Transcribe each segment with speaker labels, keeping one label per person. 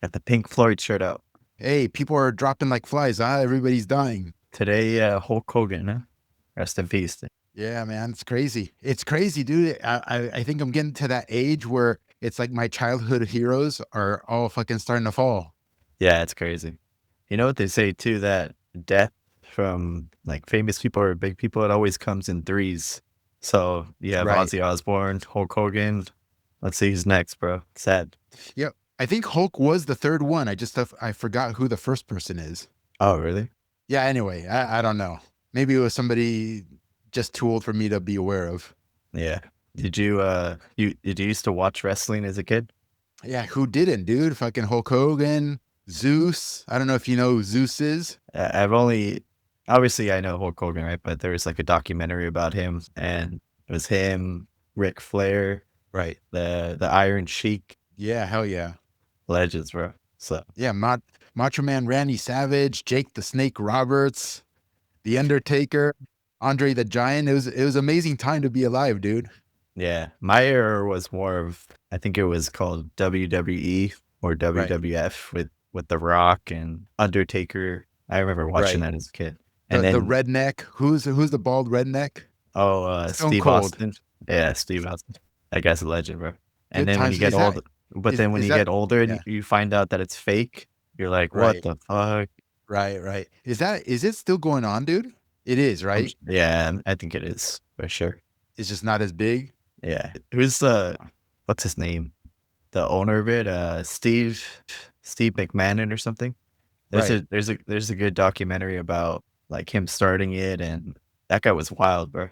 Speaker 1: Got the Pink Floyd shirt out.
Speaker 2: Hey, people are dropping like flies, huh? Everybody's dying.
Speaker 1: Today, Hulk Hogan, huh? Rest in peace.
Speaker 2: Yeah, man, it's crazy. It's crazy, dude. I think I'm getting to that age where it's like my childhood heroes are all fucking starting to fall.
Speaker 1: Yeah, it's crazy. You know what they say too, that death from like famous people or big people, it always comes in threes. So you have
Speaker 2: Right.
Speaker 1: Ozzy Osbourne, Hulk Hogan. Let's see who's next, bro. Sad.
Speaker 2: Yep. I think Hulk was the third one. I forgot who the first person is.
Speaker 1: Oh, really?
Speaker 2: Yeah, anyway, I don't know. Maybe it was somebody just too old for me to be aware of.
Speaker 1: Yeah. Did you used to watch wrestling as a kid?
Speaker 2: Yeah, who didn't, dude? Fucking Hulk Hogan, Zeus. I don't know if you know who Zeus is.
Speaker 1: I've only obviously I know Hulk Hogan, right? But there was like a documentary about him, and it was him, Ric Flair,
Speaker 2: Right.
Speaker 1: the Iron Sheik,
Speaker 2: Yeah, hell yeah.
Speaker 1: legends, bro. So
Speaker 2: Yeah, Macho Man Randy Savage, Jake the Snake Roberts, The Undertaker, Andre the Giant. It was amazing time to be alive, dude.
Speaker 1: yeah, my era was more of I think it was called WWE or
Speaker 2: Right,
Speaker 1: WWF with The Rock and Undertaker. I remember watching
Speaker 2: right.
Speaker 1: that as a kid. And
Speaker 2: The
Speaker 1: then
Speaker 2: redneck. Who's the bald redneck? Stone
Speaker 1: Steve
Speaker 2: Cold.
Speaker 1: Austin. Yeah, Steve Austin. That guy's a legend, bro. And
Speaker 2: Good
Speaker 1: then when you
Speaker 2: times.
Speaker 1: get old, but then when
Speaker 2: Is
Speaker 1: you
Speaker 2: that
Speaker 1: get older and
Speaker 2: yeah,
Speaker 1: you find out that it's fake, you're like, what
Speaker 2: right,
Speaker 1: the fuck?
Speaker 2: right. Is it still going on, dude? It is, right?
Speaker 1: Yeah, I think it is for sure.
Speaker 2: It's just not as big.
Speaker 1: Yeah. Who's what's his name? The owner of it, Steve McMahon or something.
Speaker 2: Right.
Speaker 1: There's a good documentary about like him starting it, and that guy was wild, bro.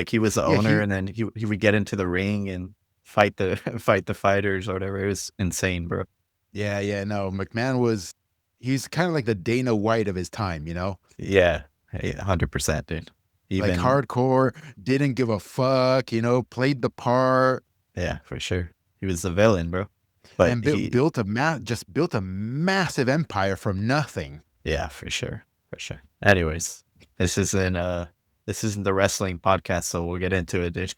Speaker 1: He was the
Speaker 2: Yeah,
Speaker 1: owner, and then he would get into the ring and fight the fight the fighters or whatever. It was insane, bro.
Speaker 2: yeah, no. McMahon he's kind of like the Dana White of his time, you know?
Speaker 1: Yeah, 100%, dude.
Speaker 2: Like
Speaker 1: Even
Speaker 2: hardcore, didn't give a fuck, played the part
Speaker 1: yeah, for sure. He was the villain, bro. But
Speaker 2: and built a massive empire from nothing.
Speaker 1: yeah, for sure, for sure. Anyways, this isn't the wrestling podcast, so we'll get into it, dude.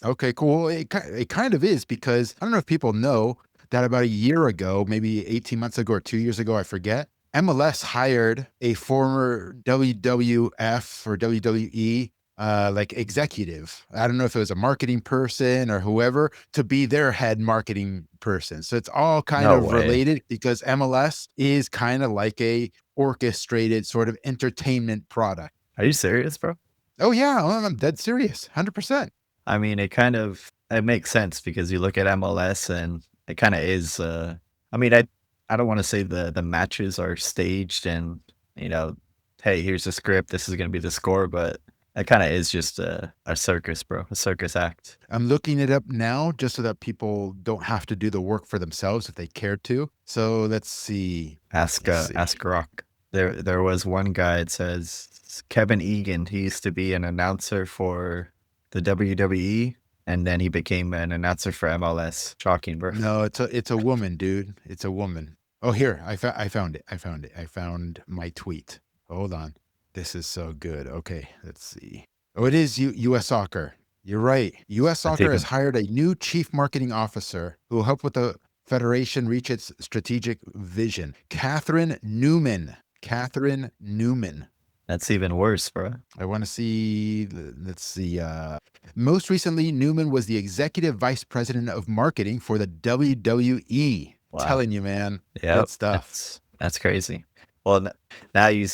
Speaker 2: Okay, cool. It kind of is because I don't know if people know that about a year ago, maybe 18 months ago or 2 years ago, I forget, MLS hired a former WWF or WWE like executive. I don't know if it was a marketing person or whoever to be their head marketing person. So it's all kind
Speaker 1: No
Speaker 2: of
Speaker 1: way.
Speaker 2: related because MLS is kind of like a orchestrated sort of entertainment product.
Speaker 1: Are you serious, bro?
Speaker 2: Oh yeah, I'm dead serious. 100%.
Speaker 1: I mean, it makes sense because you look at MLS and it kind of is. I mean, I don't want to say the matches are staged and you know, hey, here's the script. This is gonna be the score, but it kind of is just a circus, bro, a circus act.
Speaker 2: I'm looking it up now just so that people don't have to do the work for themselves if they care to. So let's see. Let's see.
Speaker 1: Ask Rock. There was one guy. It says Kevin Egan. He used to be an announcer for the WWE, and then he became an announcer for MLS. Shocking, bro.
Speaker 2: No, it's a woman, dude. It's a woman. Oh, here. I found it. I found it. I found my tweet. Hold on. This is so good. Okay, let's see. Oh, it is US Soccer. You're right. US
Speaker 1: That's
Speaker 2: Soccer has
Speaker 1: even
Speaker 2: hired a new chief marketing officer who will help with the federation reach its strategic vision. Catherine Newman. Catherine Newman.
Speaker 1: that's even worse, bro.
Speaker 2: I want to see. Let's see. Most recently, Newman was the executive vice president of marketing for the WWE.
Speaker 1: Wow.
Speaker 2: Telling you, man, good
Speaker 1: Yep.
Speaker 2: stuff.
Speaker 1: That's crazy. Well, now you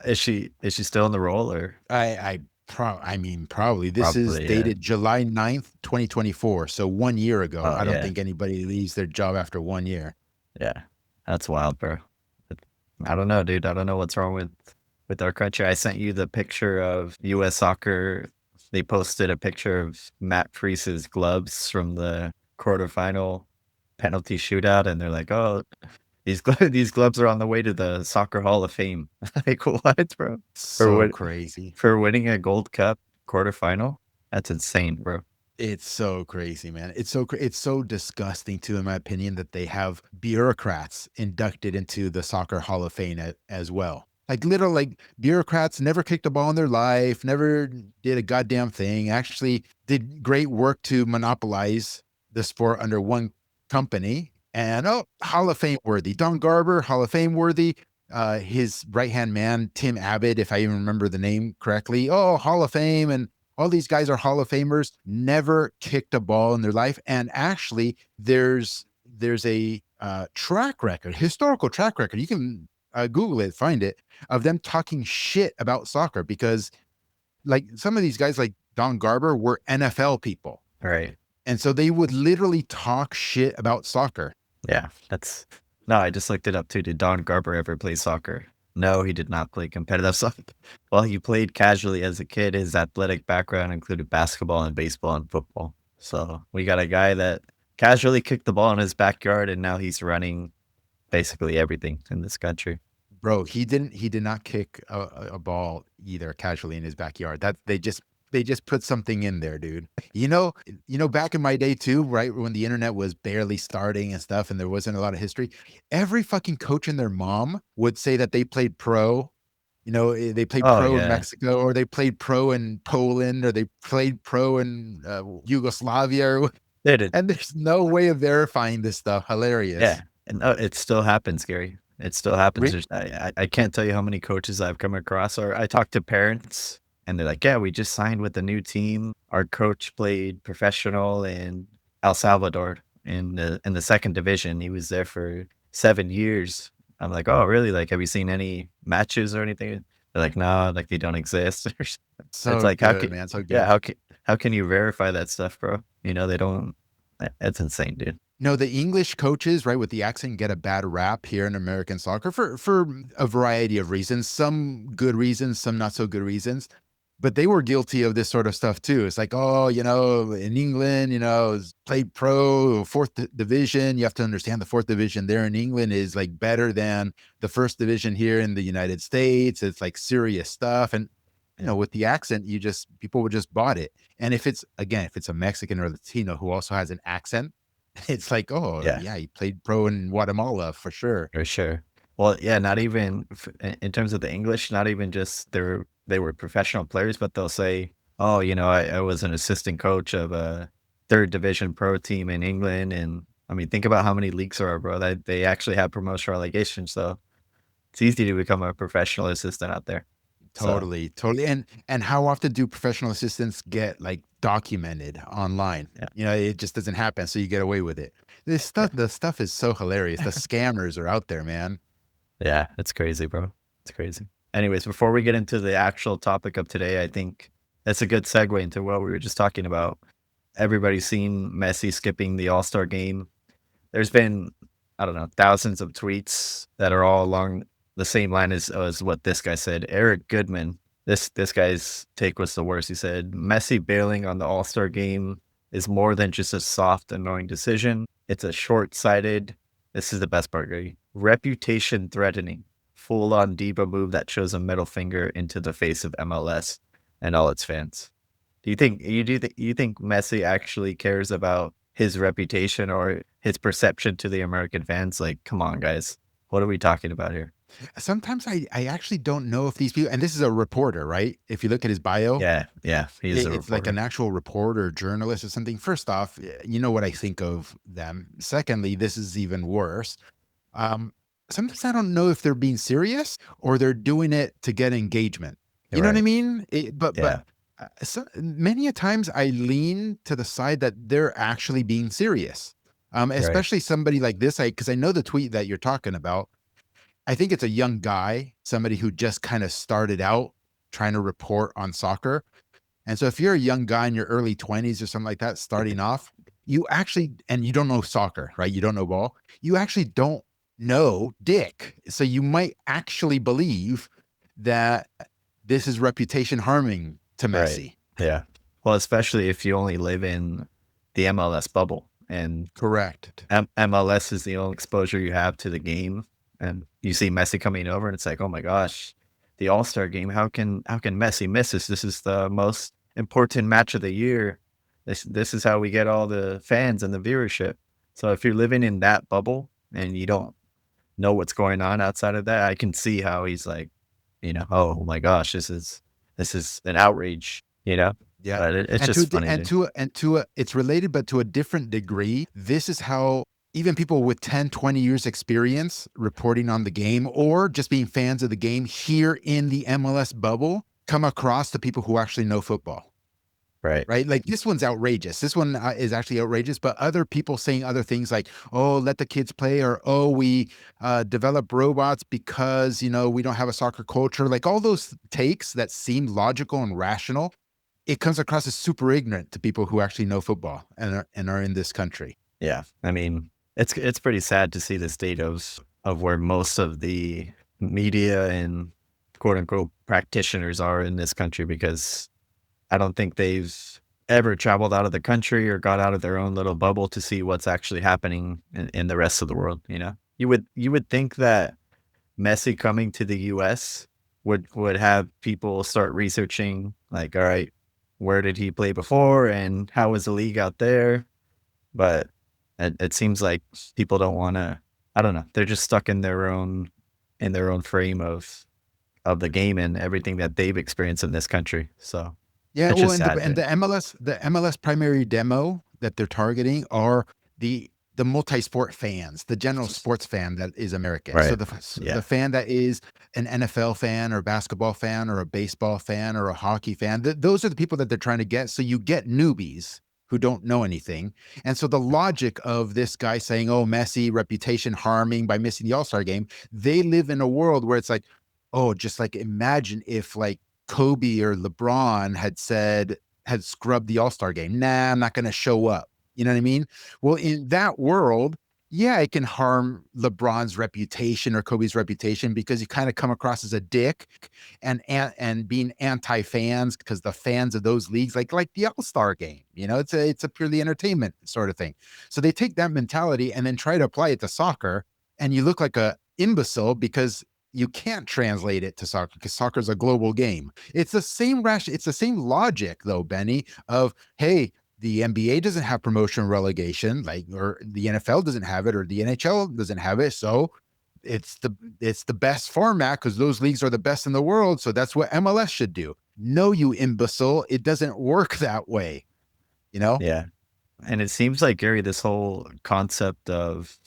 Speaker 1: is she still in the role or
Speaker 2: I mean, probably. This is
Speaker 1: probably? Yeah.
Speaker 2: dated July 9th, 2024. So 1 year ago.
Speaker 1: Oh
Speaker 2: I don't
Speaker 1: yeah.
Speaker 2: think anybody leaves their job after 1 year.
Speaker 1: Yeah. That's wild, bro. But I don't know, dude. I don't know what's wrong with our country. I sent you the picture of U.S. soccer. They posted a picture of Matt Priest's gloves from the quarterfinal penalty shootout, and they're like, "Oh, these gloves are on the way to the Soccer Hall of Fame." Like what, bro? For
Speaker 2: So
Speaker 1: what?
Speaker 2: crazy.
Speaker 1: For winning a Gold Cup quarterfinal? That's insane, bro.
Speaker 2: It's so crazy, man. It's so disgusting too, in my opinion, that they have bureaucrats inducted into the Soccer Hall of Fame as well. Like little like bureaucrats never kicked a ball in their life, never did a goddamn thing. Actually, did great work to monopolize the sport under one company, And Hall of Fame worthy. Don Garber, Hall of Fame worthy. His right hand man, Tim Abbott, if I even remember the name correctly. Oh, Hall of Fame. And all these guys are Hall of Famers, never kicked a ball in their life. And actually, there's a track record, historical track record. You can Google it, find it, of them talking shit about soccer because, like, some of these guys, like Don Garber, were NFL people.
Speaker 1: Right.
Speaker 2: And so they would literally talk shit about soccer.
Speaker 1: Yeah. No, I just looked it up too. Did Don Garber ever play soccer? No, he did not play competitive soccer. Well, he played casually as a kid. His athletic background included basketball and baseball and football. So we got a guy that casually kicked the ball in his backyard, and now he's running basically everything in this country.
Speaker 2: Bro, he did not kick a ball either casually in his backyard. That they just put something in there, dude. Back in my day too, right when the internet was barely starting and stuff, and there wasn't a lot of history. Every fucking coach and their mom would say that they played pro. They played
Speaker 1: Oh
Speaker 2: pro in
Speaker 1: yeah,
Speaker 2: Mexico, or they played pro in Poland, or they played pro in Yugoslavia,
Speaker 1: they did.
Speaker 2: and there's no way of verifying this stuff.
Speaker 1: Yeah,
Speaker 2: Hilarious.
Speaker 1: and it still happens, Gary. It still happens.
Speaker 2: Re-
Speaker 1: I can't tell you how many coaches I've come across, or I talk to parents, and they're like, "Yeah, we just signed with a new team. Our coach played professional in El Salvador in the second division. He was there for 7 years." I'm like, "Oh, really? Like, have you seen any matches or anything?" They're like, "No, like they don't exist." It's
Speaker 2: So
Speaker 1: like, how
Speaker 2: good,
Speaker 1: can
Speaker 2: man. So
Speaker 1: yeah,
Speaker 2: good.
Speaker 1: how can you verify that stuff, bro? They don't. It's insane, dude.
Speaker 2: No, the English coaches, right, with the accent get a bad rap here in American soccer for a variety of reasons. Some good reasons, some not so good reasons. But they were guilty of this sort of stuff too. It's like, oh, in England, played pro, division. You have to understand the fourth division there in England is like better than the first division here in the United States. It's like serious stuff. And with the accent, people would just bought it. And if it's a Mexican or Latino who also has an accent, it's like, oh
Speaker 1: Yeah.
Speaker 2: yeah, he played pro in Guatemala for sure.
Speaker 1: For sure. Well, yeah, not even in terms of the English, not even just they were professional players, but they'll say, "Oh, I was an assistant coach of a third division pro team in England." And I mean, think about how many leagues there are, bro. They actually have promotion relegation, so it's easy to become a professional assistant out there. So
Speaker 2: Totally, totally. And how often do professional assistants get like documented online?
Speaker 1: yeah,
Speaker 2: It just doesn't happen, so you get away with it.
Speaker 1: yeah,
Speaker 2: The stuff is so hilarious. The scammers are out there, man.
Speaker 1: yeah, it's crazy, bro. It's crazy. Anyways, before we get into the actual topic of today, I think that's a good segue into what we were just talking about. Everybody's seen Messi skipping the All-Star game. There's been, I don't know, thousands of tweets that are all along the same line as what this guy said. Eric Goodman, this guy's take was the worst. He said, Messi bailing on the All-Star game is more than just a soft, annoying decision. It's a short-sighted, this is the best part, Greg, reputation threatening, full-on diva move that shows a middle finger into the face of MLS and all its fans. Do you think Messi actually cares about his reputation or his perception to the American fans? Like, come on, guys. What are we talking about here?
Speaker 2: Sometimes I actually don't know if these people, and this is a reporter, right? If you look at his bio,
Speaker 1: Yeah, yeah, he is a
Speaker 2: it's like an
Speaker 1: reporter.
Speaker 2: actual reporter, journalist, or something. First off, you know what I think of them. Secondly, this is even worse. Um, Sometimes I don't know if they're being serious or they're doing it to get engagement.
Speaker 1: You're
Speaker 2: You know what I
Speaker 1: right.
Speaker 2: mean? But
Speaker 1: Yeah,
Speaker 2: many a times I lean to the side that they're actually being serious.
Speaker 1: you're right.
Speaker 2: Especially somebody like this, because I know the tweet that you're talking about. I think it's a young guy, somebody who just kind of started out trying to report on soccer. And so if you're a young guy in your early 20s or something like that, starting off, and you don't know soccer, right? You don't know ball. You actually don't know dick. So you might actually believe that this is reputation harming to
Speaker 1: Right.
Speaker 2: Messi.
Speaker 1: Yeah. Well, especially if you only live in the MLS bubble and
Speaker 2: Correct.
Speaker 1: MLS is the only exposure you have to the game. And you see Messi coming over and it's like, oh my gosh, the All-Star game. How can Messi miss this? This is the most important match of the year. This is how we get all the fans and the viewership. So if you're living in that bubble and you don't know what's going on outside of that, I can see how he's like, oh my gosh, this is an outrage.
Speaker 2: Yeah.
Speaker 1: But it's
Speaker 2: And to a
Speaker 1: just
Speaker 2: di
Speaker 1: funny,
Speaker 2: and
Speaker 1: dude.
Speaker 2: to a and to a it's related, but to a different degree. This is how even people with 10, 20 years experience reporting on the game or just being fans of the game here in the MLS bubble come across the people who actually know football.
Speaker 1: Right.
Speaker 2: Right. Like this one's outrageous. This one is actually outrageous, but other people saying other things like, oh, let the kids play, or, oh, we develop robots because, we don't have a soccer culture. Like all those takes that seem logical and rational, it comes across as super ignorant to people who actually know football and are in this country.
Speaker 1: Yeah. I mean, it's pretty sad to see the state of where most of the media and quote unquote practitioners are in this country, because I don't think they've ever traveled out of the country or got out of their own little bubble to see what's actually happening in the rest of the world. You would think that Messi coming to the US would have people start researching, like, all right, where did he play before and how was the league out there? But it seems like people don't want to. I don't know. They're just stuck in their own frame of the game and everything that they've experienced in this country. So
Speaker 2: Yeah,
Speaker 1: it's
Speaker 2: well,
Speaker 1: just
Speaker 2: and the
Speaker 1: sad,
Speaker 2: and
Speaker 1: dude.
Speaker 2: the MLS primary demo that they're targeting are the multi-sport fans, the general sports fan that is American. So
Speaker 1: Right.
Speaker 2: the
Speaker 1: Yeah.
Speaker 2: fan that is an NFL fan or basketball fan or a baseball fan or a hockey fan, those are the people that they're trying to get. So you get newbies who don't know anything. And so the logic of this guy saying, "Oh, Messi reputation harming by missing the All-Star game," they live in a world where it's like, oh, just like imagine if like Kobe or LeBron had scrubbed the All-Star game. Nah, I'm not going to show up. You know what I mean? Well, in that world, yeah, it can harm LeBron's reputation or Kobe's reputation because you kind of come across as a dick and being anti-fans because the fans of those leagues like the All-Star game, it's a purely entertainment sort of thing. So they take that mentality and then try to apply it to soccer, and you look like a imbecile because you can't translate it to soccer because soccer is a global game. It's the same logic though, Benny, of hey, the NBA doesn't have promotion relegation, or the NFL doesn't have it, or the NHL doesn't have it. So it's the best format because those leagues are the best in the world. So that's what MLS should do. No, you imbecile. It doesn't work that way, you know?
Speaker 1: Yeah. And it seems like, Gary, this whole concept of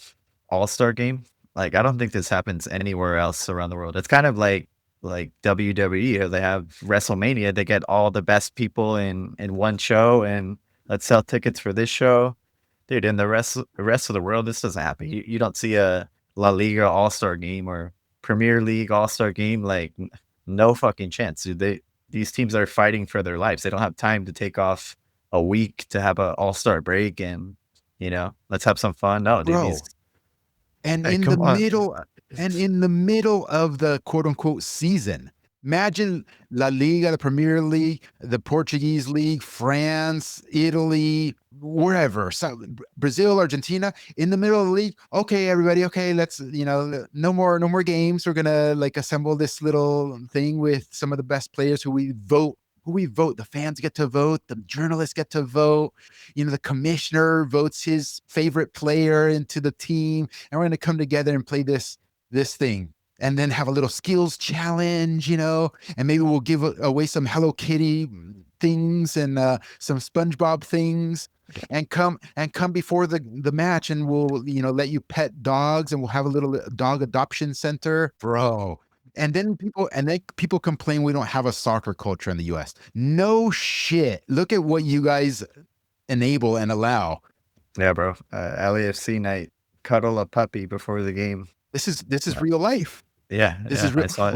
Speaker 1: all-star game, like, I don't think this happens anywhere else around the world. It's kind of like WWE, they have WrestleMania. They get all the best people in one show, and let's sell tickets for this show. Dude, in the rest of the world, this doesn't happen. You don't see a La Liga All-Star game or Premier League All-Star game, like, no fucking chance, dude. These teams are fighting for their lives. They don't have time to take off a week to have a all-star break and, let's have some fun. No, dude, these
Speaker 2: Bro, And
Speaker 1: hey,
Speaker 2: in the
Speaker 1: come on.
Speaker 2: middle and in the middle of the quote unquote season, imagine La Liga, the Premier League, the Portuguese League, France, Italy, wherever, Brazil, Argentina, in the middle of the league. Okay, everybody, okay, let's, no more games. We're gonna like assemble this little thing with some of the best players who we vote. The fans get to vote, the journalists get to vote, the commissioner votes his favorite player into the team, and we're going to come together and play this thing, and then have a little skills challenge, and maybe we'll give away some Hello Kitty things and some SpongeBob things, and come before the match, and we'll let you pet dogs, and we'll have a little dog adoption center, bro. And then people complain we don't have a soccer culture in the US. No shit. Look at what you guys enable and allow.
Speaker 1: Yeah, bro. LAFC night, cuddle a puppy before the game.
Speaker 2: This is
Speaker 1: Uh,
Speaker 2: real life.
Speaker 1: yeah,
Speaker 2: This
Speaker 1: yeah,
Speaker 2: is real.
Speaker 1: I saw it.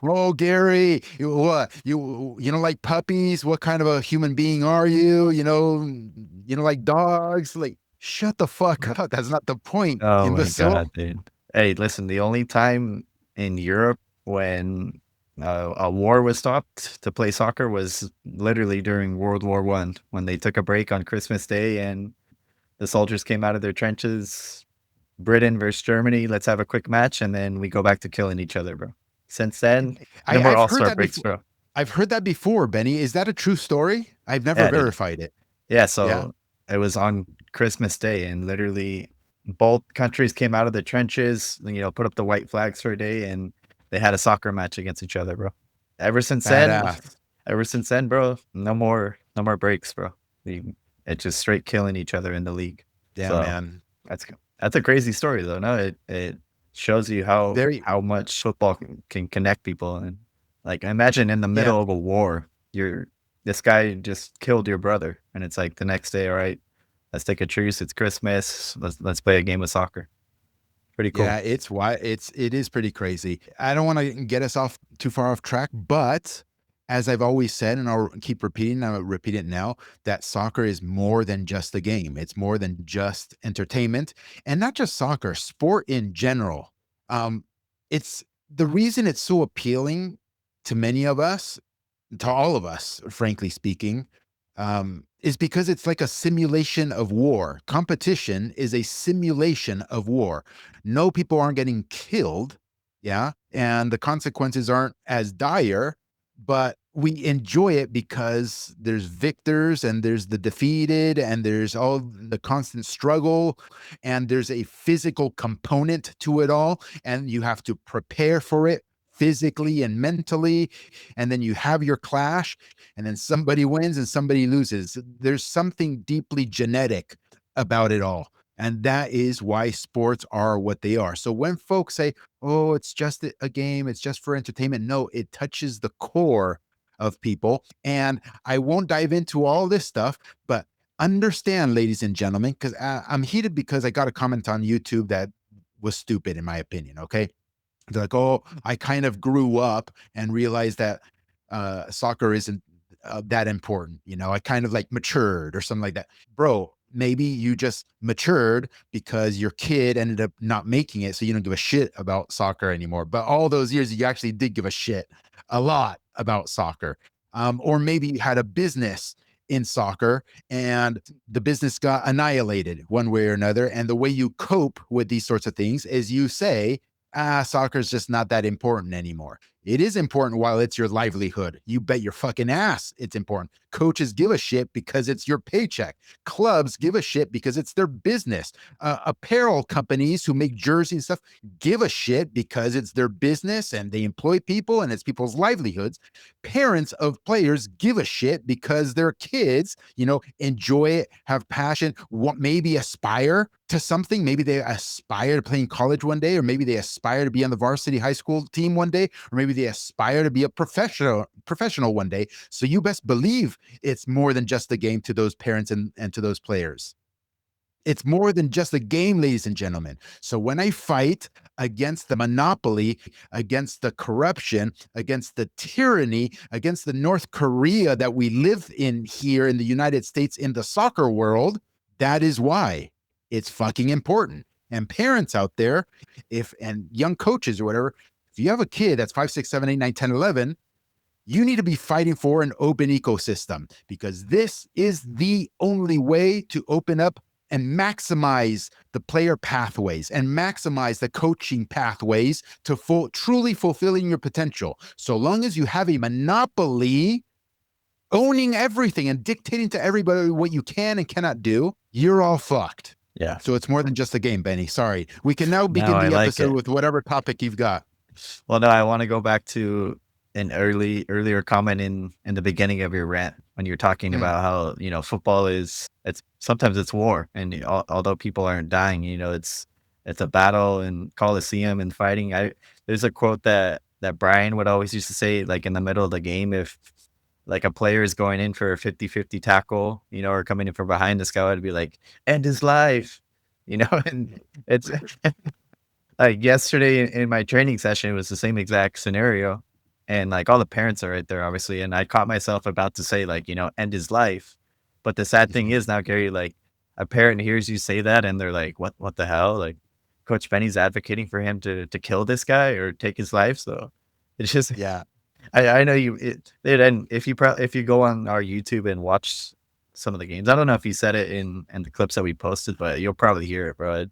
Speaker 2: Oh, Gary, what you don't like puppies? What kind of a human being are you? You don't like dogs? Like, shut the fuck up. That's not the point,
Speaker 1: Oh my
Speaker 2: imbecile.
Speaker 1: god, dude. Hey, listen, the only time in Europe when a war was stopped to play soccer was literally during World War One, when they took a break on Christmas Day and the soldiers came out of their trenches. Britain versus Germany. Let's have a quick match, and then we go back to killing each other, bro. Since then, no
Speaker 2: I,
Speaker 1: more
Speaker 2: I've
Speaker 1: All
Speaker 2: heard
Speaker 1: Star
Speaker 2: that
Speaker 1: breaks,
Speaker 2: before.
Speaker 1: bro.
Speaker 2: I've heard that before, Benny. Is that a true story? I've never
Speaker 1: Yeah, dude.
Speaker 2: verified it.
Speaker 1: Yeah,
Speaker 2: Yeah.
Speaker 1: so it was on Christmas Day, and literally both countries came out of the trenches, put up the white flags for a day, and they had a soccer match against each other, bro. Ever since then,
Speaker 2: Badass.
Speaker 1: ever since then, bro, no more breaks, bro. It's just straight killing each other in the league.
Speaker 2: Damn,
Speaker 1: So
Speaker 2: man.
Speaker 1: that's That's a crazy story though. No, it shows you
Speaker 2: Very,
Speaker 1: how much football can connect people. And like imagine in the
Speaker 2: yeah,
Speaker 1: middle of a war, you're this guy just killed your brother, and it's like the next day, all right, let's take a truce. It's Christmas. Let's play a game of soccer. Pretty
Speaker 2: yeah.
Speaker 1: cool.
Speaker 2: It's why it is pretty crazy. I don't want to get us off too far off track, but as I've always said, and I'll keep repeating, I'll repeat it now, that soccer is more than just a game. It's more than just entertainment, and not just soccer, sport in general. Um, it's the reason it's so appealing to many of us, to all of us, frankly speaking, is because it's like a simulation of war. Competition is a simulation of war. No, people aren't getting killed. Yeah. And the consequences aren't as dire, but we enjoy it because there's victors and there's the defeated and there's all the constant struggle and there's a physical component to it all. And you have to prepare for it physically and mentally, and then you have your clash, and then somebody wins and somebody loses. There's something deeply genetic about it all. And that is why sports are what they are. So when folks say, oh, it's just a game, it's just for entertainment, no, it touches the core of people. And I won't dive into all this stuff, but understand, ladies and gentlemen, because I'm heated because I got a comment on YouTube that was stupid, in my opinion. Okay. They're like, "Oh, I kind of grew up and realized that soccer isn't that important. You know, I kind of like matured or something like that." Bro, maybe you just matured because your kid ended up not making it, so you don't give a shit about soccer anymore. But all those years, you actually did give a shit a lot about soccer. Or maybe you had a business in soccer and the business got annihilated one way or another. And the way you cope with these sorts of things is you say, soccer is just not that important anymore. It is important while it's your livelihood. You bet your fucking ass it's important. Coaches give a shit because it's your paycheck. Clubs give a shit because it's their business. Apparel companies who make jerseys and stuff give a shit because it's their business and they employ people and it's people's livelihoods. Parents of players give a shit because their kids, enjoy it, have passion, maybe aspire to something. Maybe they aspire to play in college one day, or maybe they aspire to be on the varsity high school team one day, or maybe they aspire to be a professional one day. So you best believe it's more than just a game to those parents and to those players. It's more than just a game, ladies and gentlemen. So when I fight against the monopoly, against the corruption, against the tyranny, against the North Korea that we live in here in the United States in the soccer world, that is why it's fucking important. And parents out there, and young coaches or whatever, if you have a kid that's 5, 6, 7, 8, 9, 10, 11, you need to be fighting for an open ecosystem, because this is the only way to open up and maximize the player pathways and maximize the coaching pathways to truly fulfilling your potential. So long as you have a monopoly owning everything and dictating to everybody what you can and cannot do, you're all fucked.
Speaker 1: Yeah.
Speaker 2: So it's more than just a game, Benny. Sorry. We can now
Speaker 1: No,
Speaker 2: begin
Speaker 1: I
Speaker 2: the
Speaker 1: like
Speaker 2: episode
Speaker 1: it.
Speaker 2: with whatever topic you've got.
Speaker 1: Well, no, I want to go back to an earlier comment in the beginning of your rant when you're talking
Speaker 2: Mm,
Speaker 1: about how football is it's sometimes it's war, and although people aren't dying, it's a battle and coliseum and fighting. I There's a quote that Brian would always used to say, like in the middle of the game, if like a player is going in for a 50-50 tackle, or coming in from behind, this guy would be like, end his life, and it's like yesterday in my training session, it was the same exact scenario. And like all the parents are right there, obviously. And I caught myself about to say, like, end his life. But the sad thing is now, Gary, like a parent hears you say that and they're like, what the hell? Like Coach Benny's advocating for him to kill this guy or take his life. So it's just,
Speaker 2: yeah.
Speaker 1: I know and if you go on our YouTube and watch some of the games, I don't know if you said it in the clips that we posted, but you'll probably hear it, bro.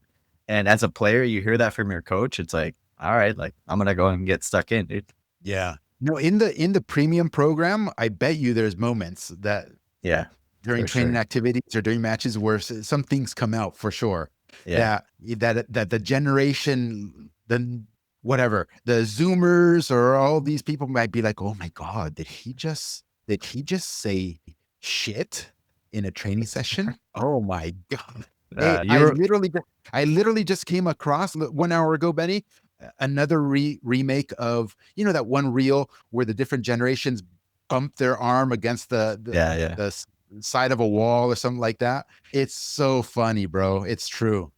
Speaker 1: And as a player, you hear that from your coach. It's like, all right, like I'm gonna go and get stuck in, dude.
Speaker 2: Yeah. No, in the premium program, I bet you there's moments that
Speaker 1: Yeah,
Speaker 2: during
Speaker 1: for
Speaker 2: training
Speaker 1: sure.
Speaker 2: activities or during matches where some things come out for sure.
Speaker 1: Yeah,
Speaker 2: That the generation, the whatever, the Zoomers or all these people might be like, "Oh my God, did he just say shit in a training session? Oh my God." Hey,
Speaker 1: You were
Speaker 2: I literally just came across 1 hour ago, Benny, another remake of, that one reel where the different generations bump their arm against
Speaker 1: yeah, yeah,
Speaker 2: the side of a wall or something like that. It's so funny, bro. It's true.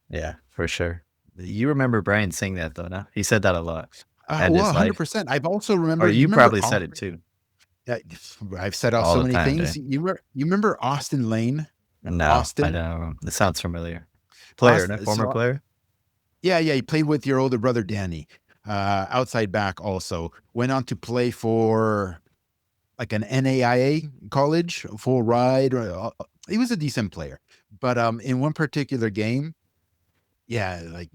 Speaker 1: yeah, for sure. You remember Brian saying that though, no? He said that a lot and
Speaker 2: Well,
Speaker 1: his life.
Speaker 2: 100%. I've also
Speaker 1: Or
Speaker 2: remember. You
Speaker 1: you
Speaker 2: remember?
Speaker 1: probably said it too
Speaker 2: Yeah, I've said out
Speaker 1: all
Speaker 2: so
Speaker 1: the
Speaker 2: many
Speaker 1: time,
Speaker 2: things.
Speaker 1: dude.
Speaker 2: You remember Austin Lane?
Speaker 1: No, I
Speaker 2: Austin,
Speaker 1: don't. It sounds familiar. Player, no?
Speaker 2: Austin.
Speaker 1: Former player?
Speaker 2: Yeah, yeah. He played with your older brother Danny, outside back. Also went on to play for like an NAIA college, full ride. He was a decent player, but in one particular game, yeah, like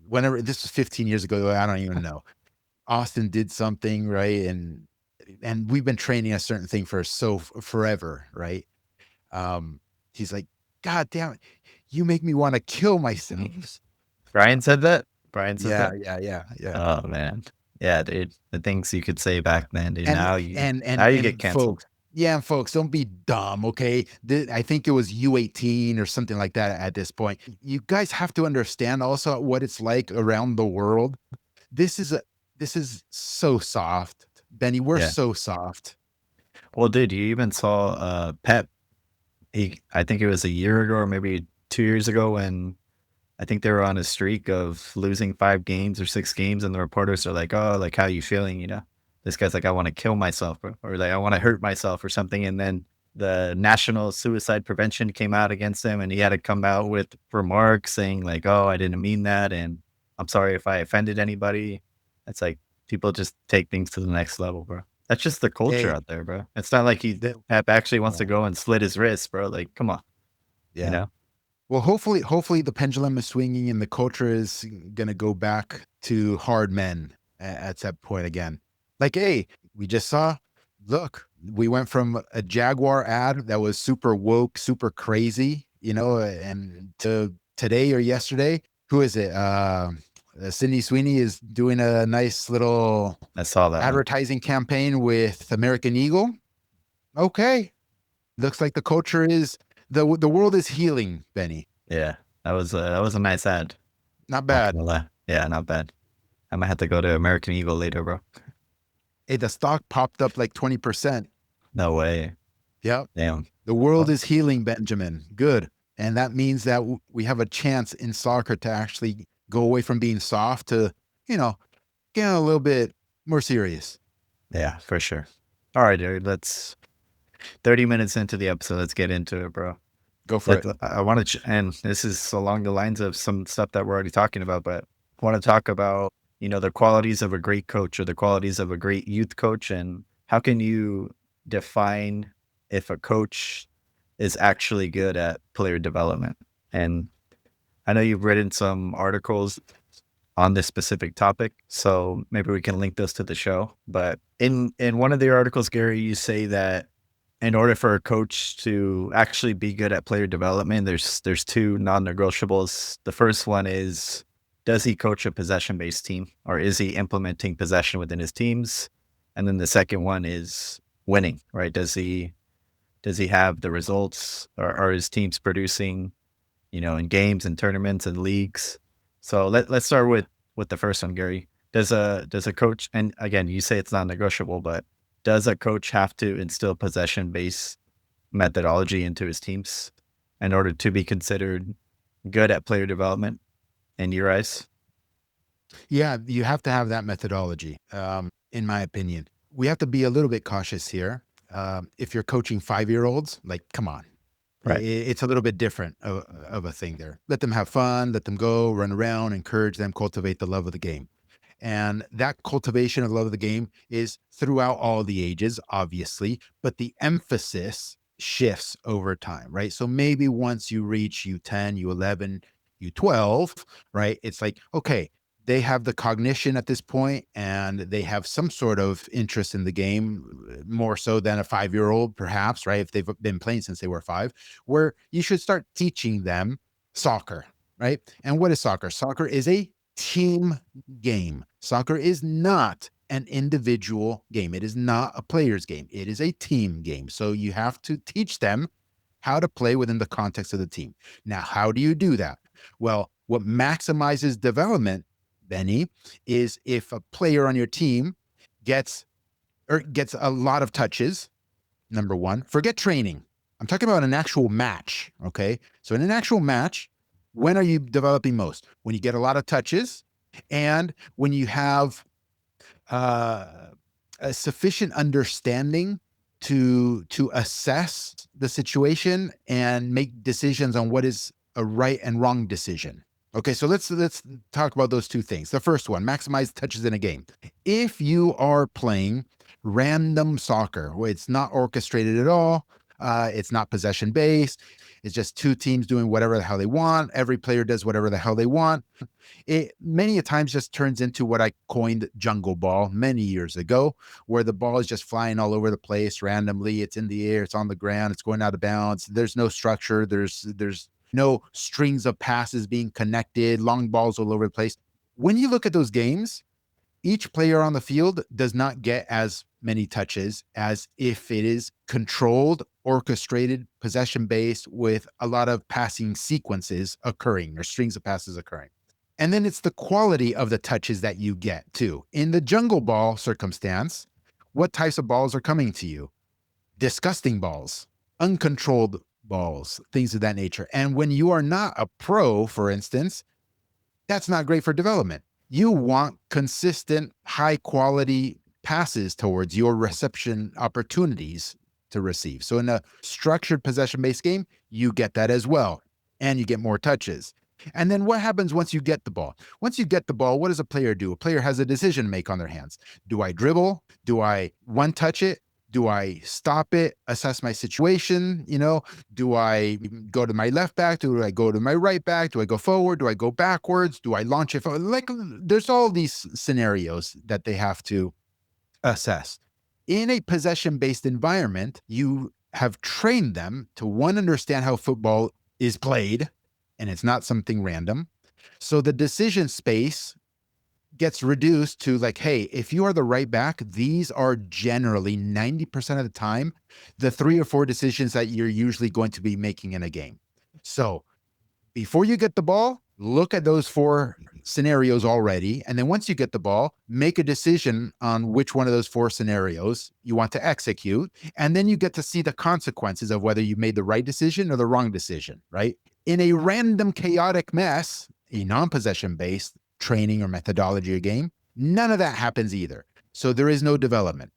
Speaker 2: whenever this was 15 years ago, I don't even know. Austin did something right, and we've been training a certain thing for forever, right? Um, he's like, God damn it, you make me want to kill myself.
Speaker 1: Brian said that? Brian said
Speaker 2: Yeah,
Speaker 1: that?
Speaker 2: yeah, yeah, yeah.
Speaker 1: Oh man. Yeah, dude. The things you could say back then, dude.
Speaker 2: And
Speaker 1: Now you get canceled.
Speaker 2: folks, yeah, and folks, don't be dumb, okay? I think it was U18 or something like that at this point. You guys have to understand also what it's like around the world. This is a this is so soft, Benny. We're
Speaker 1: Yeah.
Speaker 2: so soft.
Speaker 1: Well, dude, you even saw Pep. I think it was a year ago or maybe 2 years ago when I think they were on a streak of losing 5 games or 6 games, and the reporters are like, "Oh, like how you feeling?" This guy's like, "I want to kill myself," or like, "I want to hurt myself," or something. And then the National Suicide Prevention came out against him, and he had to come out with remarks saying like, "Oh, I didn't mean that, and I'm sorry if I offended anybody." It's like people just take things to the next level, bro. That's just the culture
Speaker 2: Hey,
Speaker 1: out there, bro. It's not like
Speaker 2: that,
Speaker 1: Pep actually wants to
Speaker 2: yeah,
Speaker 1: go and slit his wrist, bro. Like, come on, you
Speaker 2: yeah.
Speaker 1: know?
Speaker 2: Well, hopefully the pendulum is swinging and the culture is gonna go back to hard men at that point again. Like, hey, we just saw. Look, we went from a Jaguar ad that was super woke, super crazy, and to today or yesterday, who is it? Sydney Sweeney is doing a nice little
Speaker 1: I saw that one.
Speaker 2: advertising campaign with American Eagle. Okay, looks like the culture is the world is healing, Benny.
Speaker 1: Yeah, that was a nice ad.
Speaker 2: Not
Speaker 1: Not
Speaker 2: bad.
Speaker 1: gonna lie. Yeah, not bad. I might have to go to American Eagle later, bro.
Speaker 2: Hey, the stock popped up like 20%.
Speaker 1: No way.
Speaker 2: Yep.
Speaker 1: Damn.
Speaker 2: The world
Speaker 1: Well,
Speaker 2: is healing, Benjamin. Good. And that means that we have a chance in soccer to actually go away from being soft to, you know, getting a little bit more serious.
Speaker 1: yeah, for sure. All right, dude. 30 minutes into the episode. Let's get into it, bro.
Speaker 2: Go for it.
Speaker 1: I want to, and this is along the lines of some stuff that we're already talking about, but I want to talk about, the qualities of a great coach or the qualities of a great youth coach. And how can you define if a coach is actually good at player development? And I know you've written some articles on this specific topic, so maybe we can link those to the show. But in one of the articles, Gary, you say that in order for a coach to actually be good at player development, there's two non-negotiables. The first one is, does he coach a possession-based team, or is he implementing possession within his teams? And then the second one is winning, right? Does he have the results, or are his teams producing, in games and tournaments and leagues? So let's start with the first one, Gary. Does a coach, and again, you say it's not negotiable, but does a coach have to instill possession based methodology into his teams in order to be considered good at player development in your eyes?
Speaker 2: Yeah, you have to have that methodology, in my opinion. We have to be a little bit cautious here. If you're coaching 5-year-olds, like, come on.
Speaker 1: Right.
Speaker 2: It's a little bit different of a thing there. Let them have fun, let them go, run around, encourage them, cultivate the love of the game. And that cultivation of love of the game is throughout all the ages, obviously, but the emphasis shifts over time, right? So maybe once you reach U10, U11, U12, right? It's like, okay, they have the cognition at this point and they have some sort of interest in the game, more so than a 5-year-old, perhaps, right? If they've been playing since they were 5, where you should start teaching them soccer, right? And what is soccer? Soccer is a team game. Soccer is not an individual game. It is not a player's game. It is a team game. So you have to teach them how to play within the context of the team. Now, how do you do that? Well, what maximizes development, Benny, is if a player on your team gets a lot of touches. Number one, forget training. I'm talking about an actual match. Okay. So in an actual match, when are you developing most? When you get a lot of touches and when you have a sufficient understanding to assess the situation and make decisions on what is a right and wrong decision. Okay, so let's talk about those two things. The first one, maximize touches in a game. If you are playing random soccer, where it's not orchestrated at all, it's not possession based, it's just two teams doing whatever the hell they want. Every player does whatever the hell they want. It many a times just turns into what I coined jungle ball many years ago, where the ball is just flying all over the place randomly. It's in the air, it's on the ground, it's going out of bounds. There's no structure. There's no strings of passes being connected, long balls all over the place. When you look at those games, each player on the field does not get as many touches as if it is controlled, orchestrated, possession based with a lot of passing sequences occurring or strings of passes occurring. And then it's the quality of the touches that you get too. In the jungle ball circumstance, what types of balls are coming to you? Disgusting balls, uncontrolled balls, things of that nature. And when you are not a pro, for instance, that's not great for development. You want consistent, high quality passes towards your reception opportunities to receive. So in a structured possession based game, you get that as well. And you get more touches. And then what happens once you get the ball? Once you get the ball, what does a player do? A player has a decision to make on their hands. Do I dribble? Do I one touch it? Do I stop it, assess my situation? Do I go to my left back? Do I go to my right back? Do I go forward? Do I go backwards? Do I launch it forward? Like, there's all these scenarios that they have to assess. In a possession-based environment, you have trained them to, one, understand how football is played, and it's not something random. So the decision space gets reduced to like, hey, if you are the right back, these are generally 90% of the time the 3 or 4 decisions that you're usually going to be making in a game. So before you get the ball, look at those 4 scenarios already. And then once you get the ball, make a decision on which one of those 4 scenarios you want to execute. And then you get to see the consequences of whether you made the right decision or the wrong decision, right? In a random chaotic mess, a non-possession based training or methodology or game, none of that happens either. So there is no development.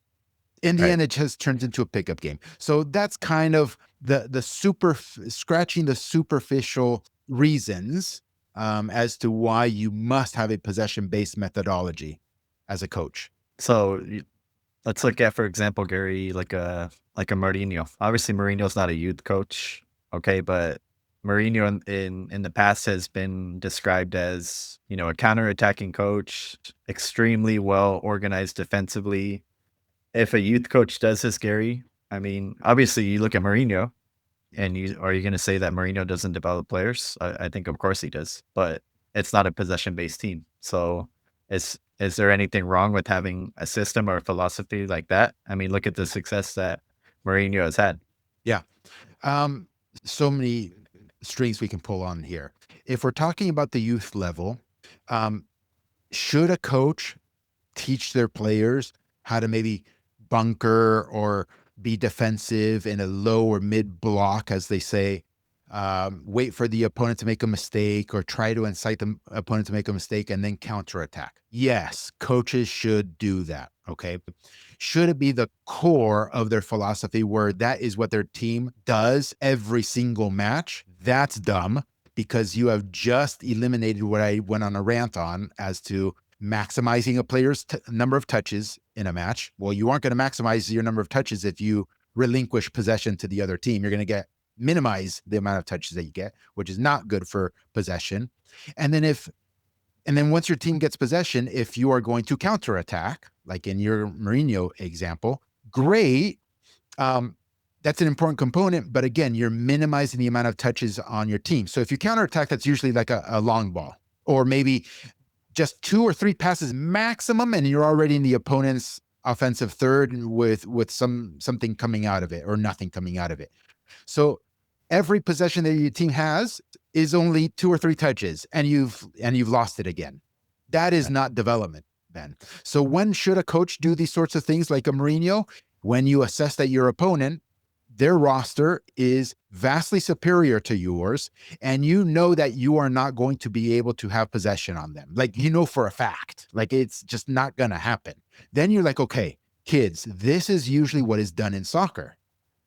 Speaker 2: In the end, it just turns into a pickup game. So that's kind of the scratching the superficial reasons as to why you must have a possession-based methodology as a coach.
Speaker 1: So let's look at, for example, Gary, like a Mourinho. Obviously, Mourinho's not a youth coach, okay, but Mourinho in the past has been described as, a counter-attacking coach, extremely well organized defensively. If a youth coach does this, Gary, I mean, obviously you look at Mourinho and are you going to say that Mourinho doesn't develop players? I think of course he does, but it's not a possession-based team. So is there anything wrong with having a system or a philosophy like that? I mean, look at the success that Mourinho has had.
Speaker 2: Yeah. So many strings we can pull on here. If we're talking about the youth level, should a coach teach their players how to maybe bunker or be defensive in a low or mid block, as they say, wait for the opponent to make a mistake or try to incite the opponent to make a mistake and then counterattack? Yes, coaches should do that. Okay. Should it be the core of their philosophy where that is what their team does every single match? That's dumb, because you have just eliminated what I went on a rant on as to maximizing a player's number of touches in a match. Well, you aren't going to maximize your number of touches if you relinquish possession to the other team. You're going to minimize the amount of touches that you get, which is not good for possession. And then once your team gets possession, if you are going to counterattack, like in your Mourinho example, great. That's an important component, but again, you're minimizing the amount of touches on your team. So if you counterattack, that's usually like a long ball, or maybe just 2 or 3 passes maximum, and you're already in the opponent's offensive third with something coming out of it or nothing coming out of it. So every possession that your team has is only 2 or 3 touches, and you've lost it again. That is not development, Ben. So when should a coach do these sorts of things like a Mourinho? When you assess that your opponent, their roster is vastly superior to yours, and you know that you are not going to be able to have possession on them. Like, you know, for a fact, like it's just not going to happen. Then you're like, okay, kids, this is usually what is done in soccer,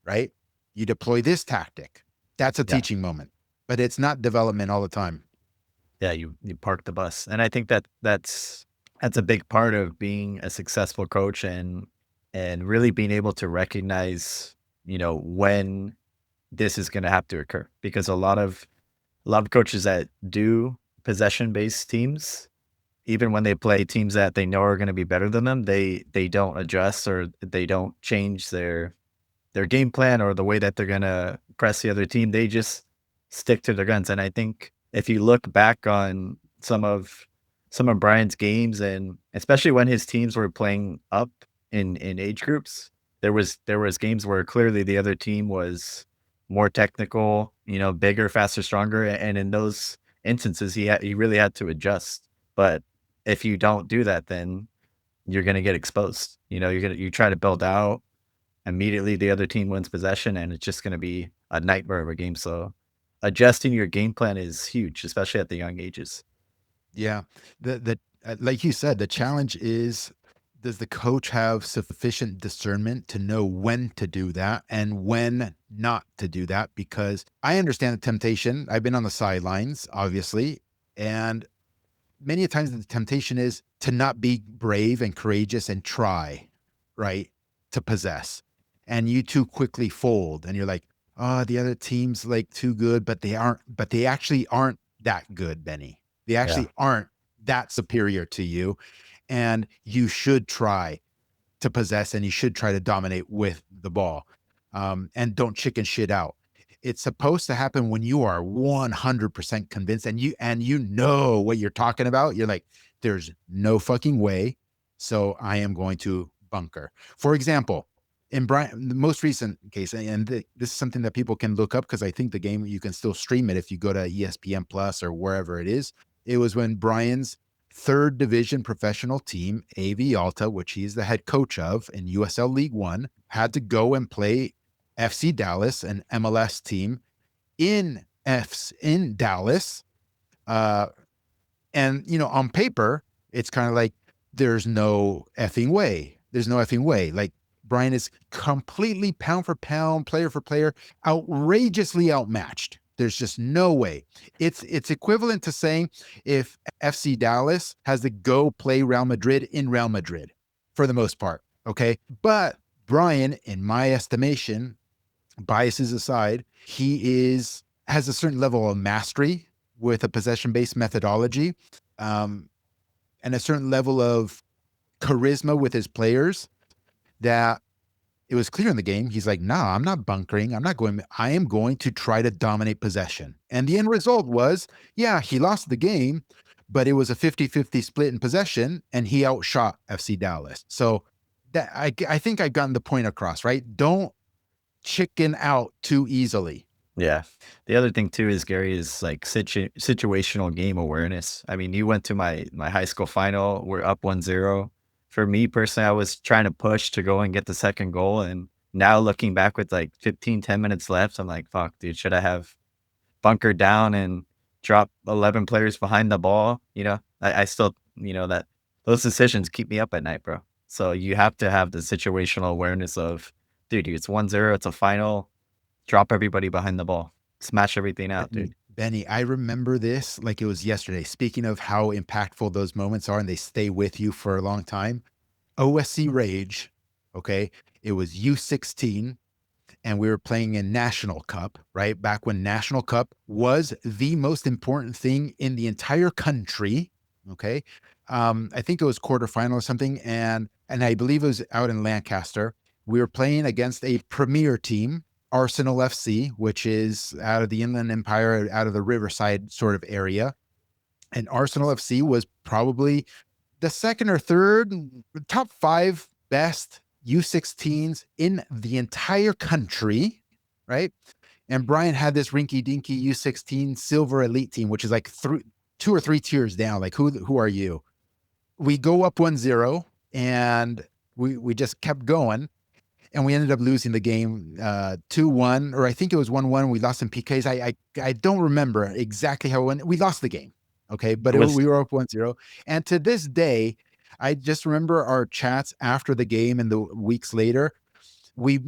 Speaker 2: right? You deploy this tactic. That's a
Speaker 1: Yeah.
Speaker 2: teaching moment, but it's not development all the time.
Speaker 1: Yeah, you park the bus. And I think that that's a big part of being a successful coach and really being able to recognize, when this is going to have to occur because a lot of coaches that do possession-based teams, even when they play teams that they know are going to be better than them, they don't adjust or they don't change their game plan or the way that they're going to press the other team. They just stick to their guns. And I think if you look back on some of Brian's games, and especially when his teams were playing up in age groups, there was games where clearly the other team was more technical, bigger, faster, stronger, and in those instances he really had to adjust. But if you don't do that, then you're going to get exposed. You try to build out, immediately the other team wins possession, and it's just going to be a nightmare of a game. So adjusting your game plan is huge, especially at the young ages.
Speaker 2: Yeah. The like you said, the challenge is, does the coach have sufficient discernment to know when to do that and when not to do that? Because I understand the temptation. I've been on the sidelines, obviously, and many a times the temptation is to not be brave and courageous and try, right, to possess. And you too quickly fold, and you're like, oh, the other team's like too good, but they actually aren't that good, Benny. They
Speaker 1: Yeah.
Speaker 2: actually aren't that superior to you. And you should try to possess, and you should try to dominate with the ball. And don't chicken shit out. It's supposed to happen when you are 100% convinced, and you know what you're talking about. You're like, there's no fucking way. So I am going to bunker. For example, in Brian, the most recent case, and this is something that people can look up because I think the game, you can still stream it if you go to ESPN Plus or wherever it is. It was when Brian's third division professional team, AV Alta, which he's the head coach of in USL League One, had to go and play FC Dallas, an MLS team in Dallas. Uh, and on paper, it's kind of like there's no effing way. There's no effing way. Like, Brian is completely pound for pound, player for player, outrageously outmatched. There's just no way. It's equivalent to saying if FC Dallas has to go play Real Madrid in Real Madrid for the most part. Okay. But Brian, in my estimation, biases aside, has a certain level of mastery with a possession-based methodology, um, and a certain level of charisma with his players that it was clear in the game. He's like, nah, I'm not bunkering. I am going to try to dominate possession. And the end result was, yeah, he lost the game, but it was a 50-50 split in possession, and he outshot FC Dallas. So that I think I've gotten the point across, right? Don't chicken out too easily.
Speaker 1: Yeah. The other thing too is Gary is like situational game awareness. I mean, you went to my high school final. We're up 1-0. For me personally, I was trying to push to go and get the second goal. And now looking back with like 15, 10 minutes left, I'm like, fuck, dude, should I have bunkered down and dropped 11 players behind the ball? I still, that those decisions keep me up at night, bro. So you have to have the situational awareness of, dude, it's 1-0. It's a final. Drop everybody behind the ball. Smash everything out, dude.
Speaker 2: Benny, I remember this like it was yesterday. Speaking of how impactful those moments are and they stay with you for a long time, OSC Rage, okay? It was U16, and we were playing in National Cup, right? Back when National Cup was the most important thing in the entire country, okay? I think it was quarterfinal or something, and I believe it was out in Lancaster. We were playing against a premier team, Arsenal FC, which is out of the Inland Empire, out of the Riverside sort of area. And Arsenal FC was probably the second or third, top 5 best U16s in the entire country, right? And Brian had this rinky dinky U16 silver elite team, which is like 2 or 3 tiers down. Like, who are you? We go up 1-0 and we just kept going. And we ended up losing the game 2-1, or I think it was 1-1. We lost in PKs. I don't remember exactly how it went. We lost the game. Okay. But
Speaker 1: It was
Speaker 2: we were up 1-0. And to this day, I just remember our chats after the game and the weeks later. We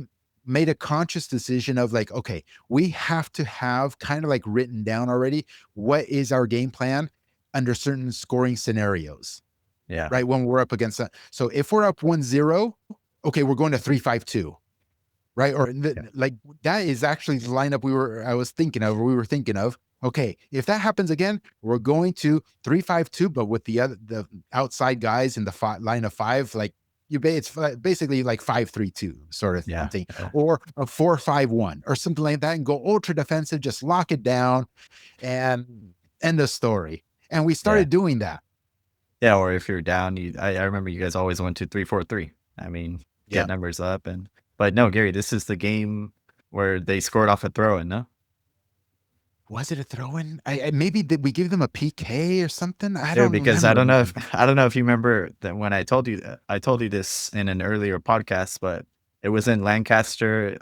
Speaker 2: made a conscious decision of like, okay, we have to have kind of like written down already what is our game plan under certain scoring scenarios,
Speaker 1: yeah.
Speaker 2: right? When we're up against that. So if we're up 1-0, okay, we're going to 3-5-2, right? Or
Speaker 1: Yeah.
Speaker 2: like that is actually the lineup we were thinking of. Okay, if that happens again, we're going to 3-5-2, but with the outside guys in the line of 5, like it's basically like 5-3-2 sort of
Speaker 1: Yeah.
Speaker 2: thing, or a 4-5-1 or something like that, and go ultra defensive, just lock it down and end the story. And we
Speaker 1: Yeah.
Speaker 2: started doing that.
Speaker 1: Yeah. Or if you're down, I remember you guys always went to 3-4-3. I mean,
Speaker 2: Yeah.
Speaker 1: get numbers up but no, Gary, this is the game where they scored off a throw in, no?
Speaker 2: Was it a throw-in? Maybe did we give them a PK or something? I
Speaker 1: Dude,
Speaker 2: don't
Speaker 1: because I
Speaker 2: remember,
Speaker 1: don't know if
Speaker 2: man.
Speaker 1: I don't know if you remember that when I told you this in an earlier podcast, but it was in Lancaster.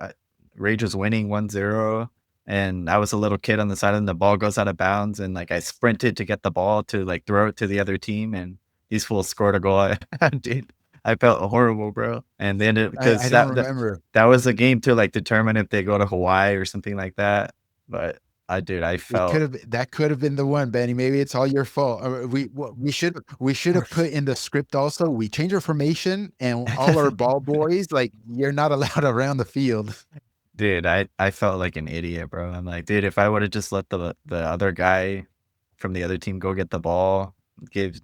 Speaker 1: Rage was winning 1-0, and I was a little kid on the side, and the ball goes out of bounds, and like I sprinted to get the ball to like throw it to the other team, and these fools scored a goal. Dude, I felt horrible, bro. And they ended
Speaker 2: I
Speaker 1: because
Speaker 2: don't remember.
Speaker 1: that was a game to like determine if they go to Hawaii or something like that. But I felt
Speaker 2: That could have been the one, Benny. Maybe it's all your fault. We should have put in the script also. We change our formation and all our ball boys, like you're not allowed around the field.
Speaker 1: Dude, I felt like an idiot, bro. I'm like, dude, if I would have just let the other guy from the other team go get the ball, give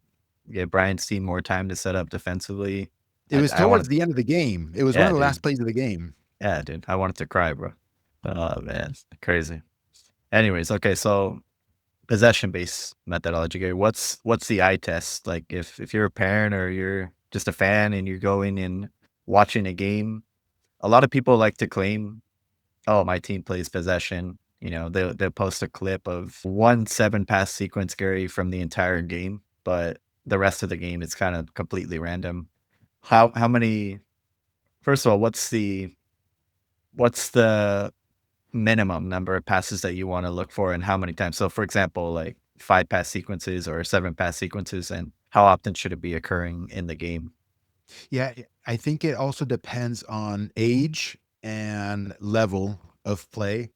Speaker 1: Brian's team more time to set up defensively.
Speaker 2: It was
Speaker 1: I wanted,
Speaker 2: towards the end of the game. It was one
Speaker 1: yeah,
Speaker 2: of the last
Speaker 1: dude,
Speaker 2: plays of the game.
Speaker 1: yeah, dude, I wanted to cry, bro. Oh man, crazy. Anyways, okay, so possession based methodology. Gary. What's the eye test? Like if you're a parent or you're just a fan and you're going and watching a game, a lot of people like to claim, oh, my team plays possession. You know, they'll post a clip of 1 7 pass sequence, Gary, from the entire game, but the rest of the game is kind of completely random. How many? First of all, what's the minimum number of passes that you want to look for, and how many times? So, for example, like 5 pass sequences or 7 pass sequences, and how often should it be occurring in the game?
Speaker 2: Yeah, I think it also depends on age and level of play.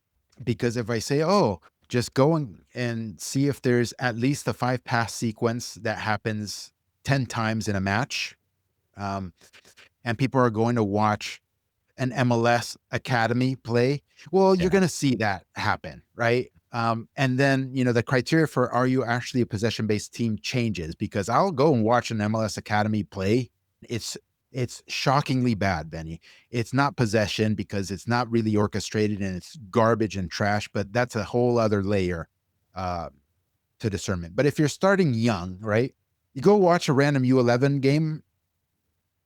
Speaker 2: Because if I say, oh, just go and see if there's at least a 5 pass sequence that happens 10 times in a match, um, and people are going to watch an MLS Academy play, well, you're
Speaker 1: Yeah,
Speaker 2: going to see that happen, right? And then, the criteria for are you actually a possession based team changes, because I'll go and watch an MLS Academy play. It's it's shockingly bad, Benny. It's not possession because it's not really orchestrated and it's garbage and trash, but that's a whole other layer uh, to discernment. But if you're starting young, right, you go watch a random U11 game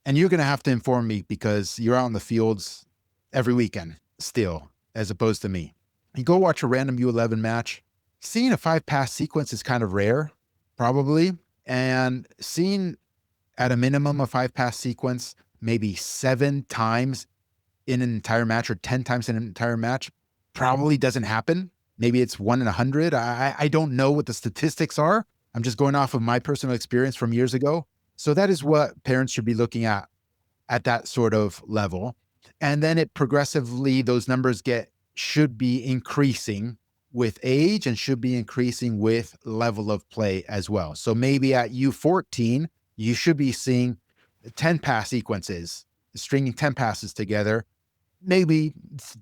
Speaker 2: and you're going to have to inform me because you're out in the fields every weekend still, as opposed to me. You go watch a random U11 match, seeing a 5 pass sequence is kind of rare, probably. And seeing at a minimum a 5 pass sequence, maybe 7 times in an entire match or 10 times in an entire match, probably doesn't happen. Maybe it's 1 in 100. I don't know what the statistics are. I'm just going off of my personal experience from years ago. So that is what parents should be looking at that sort of level. And then it progressively, those numbers should be increasing with age and should be increasing with level of play as well. So maybe at U14, you should be seeing 10 pass sequences, stringing 10 passes together, maybe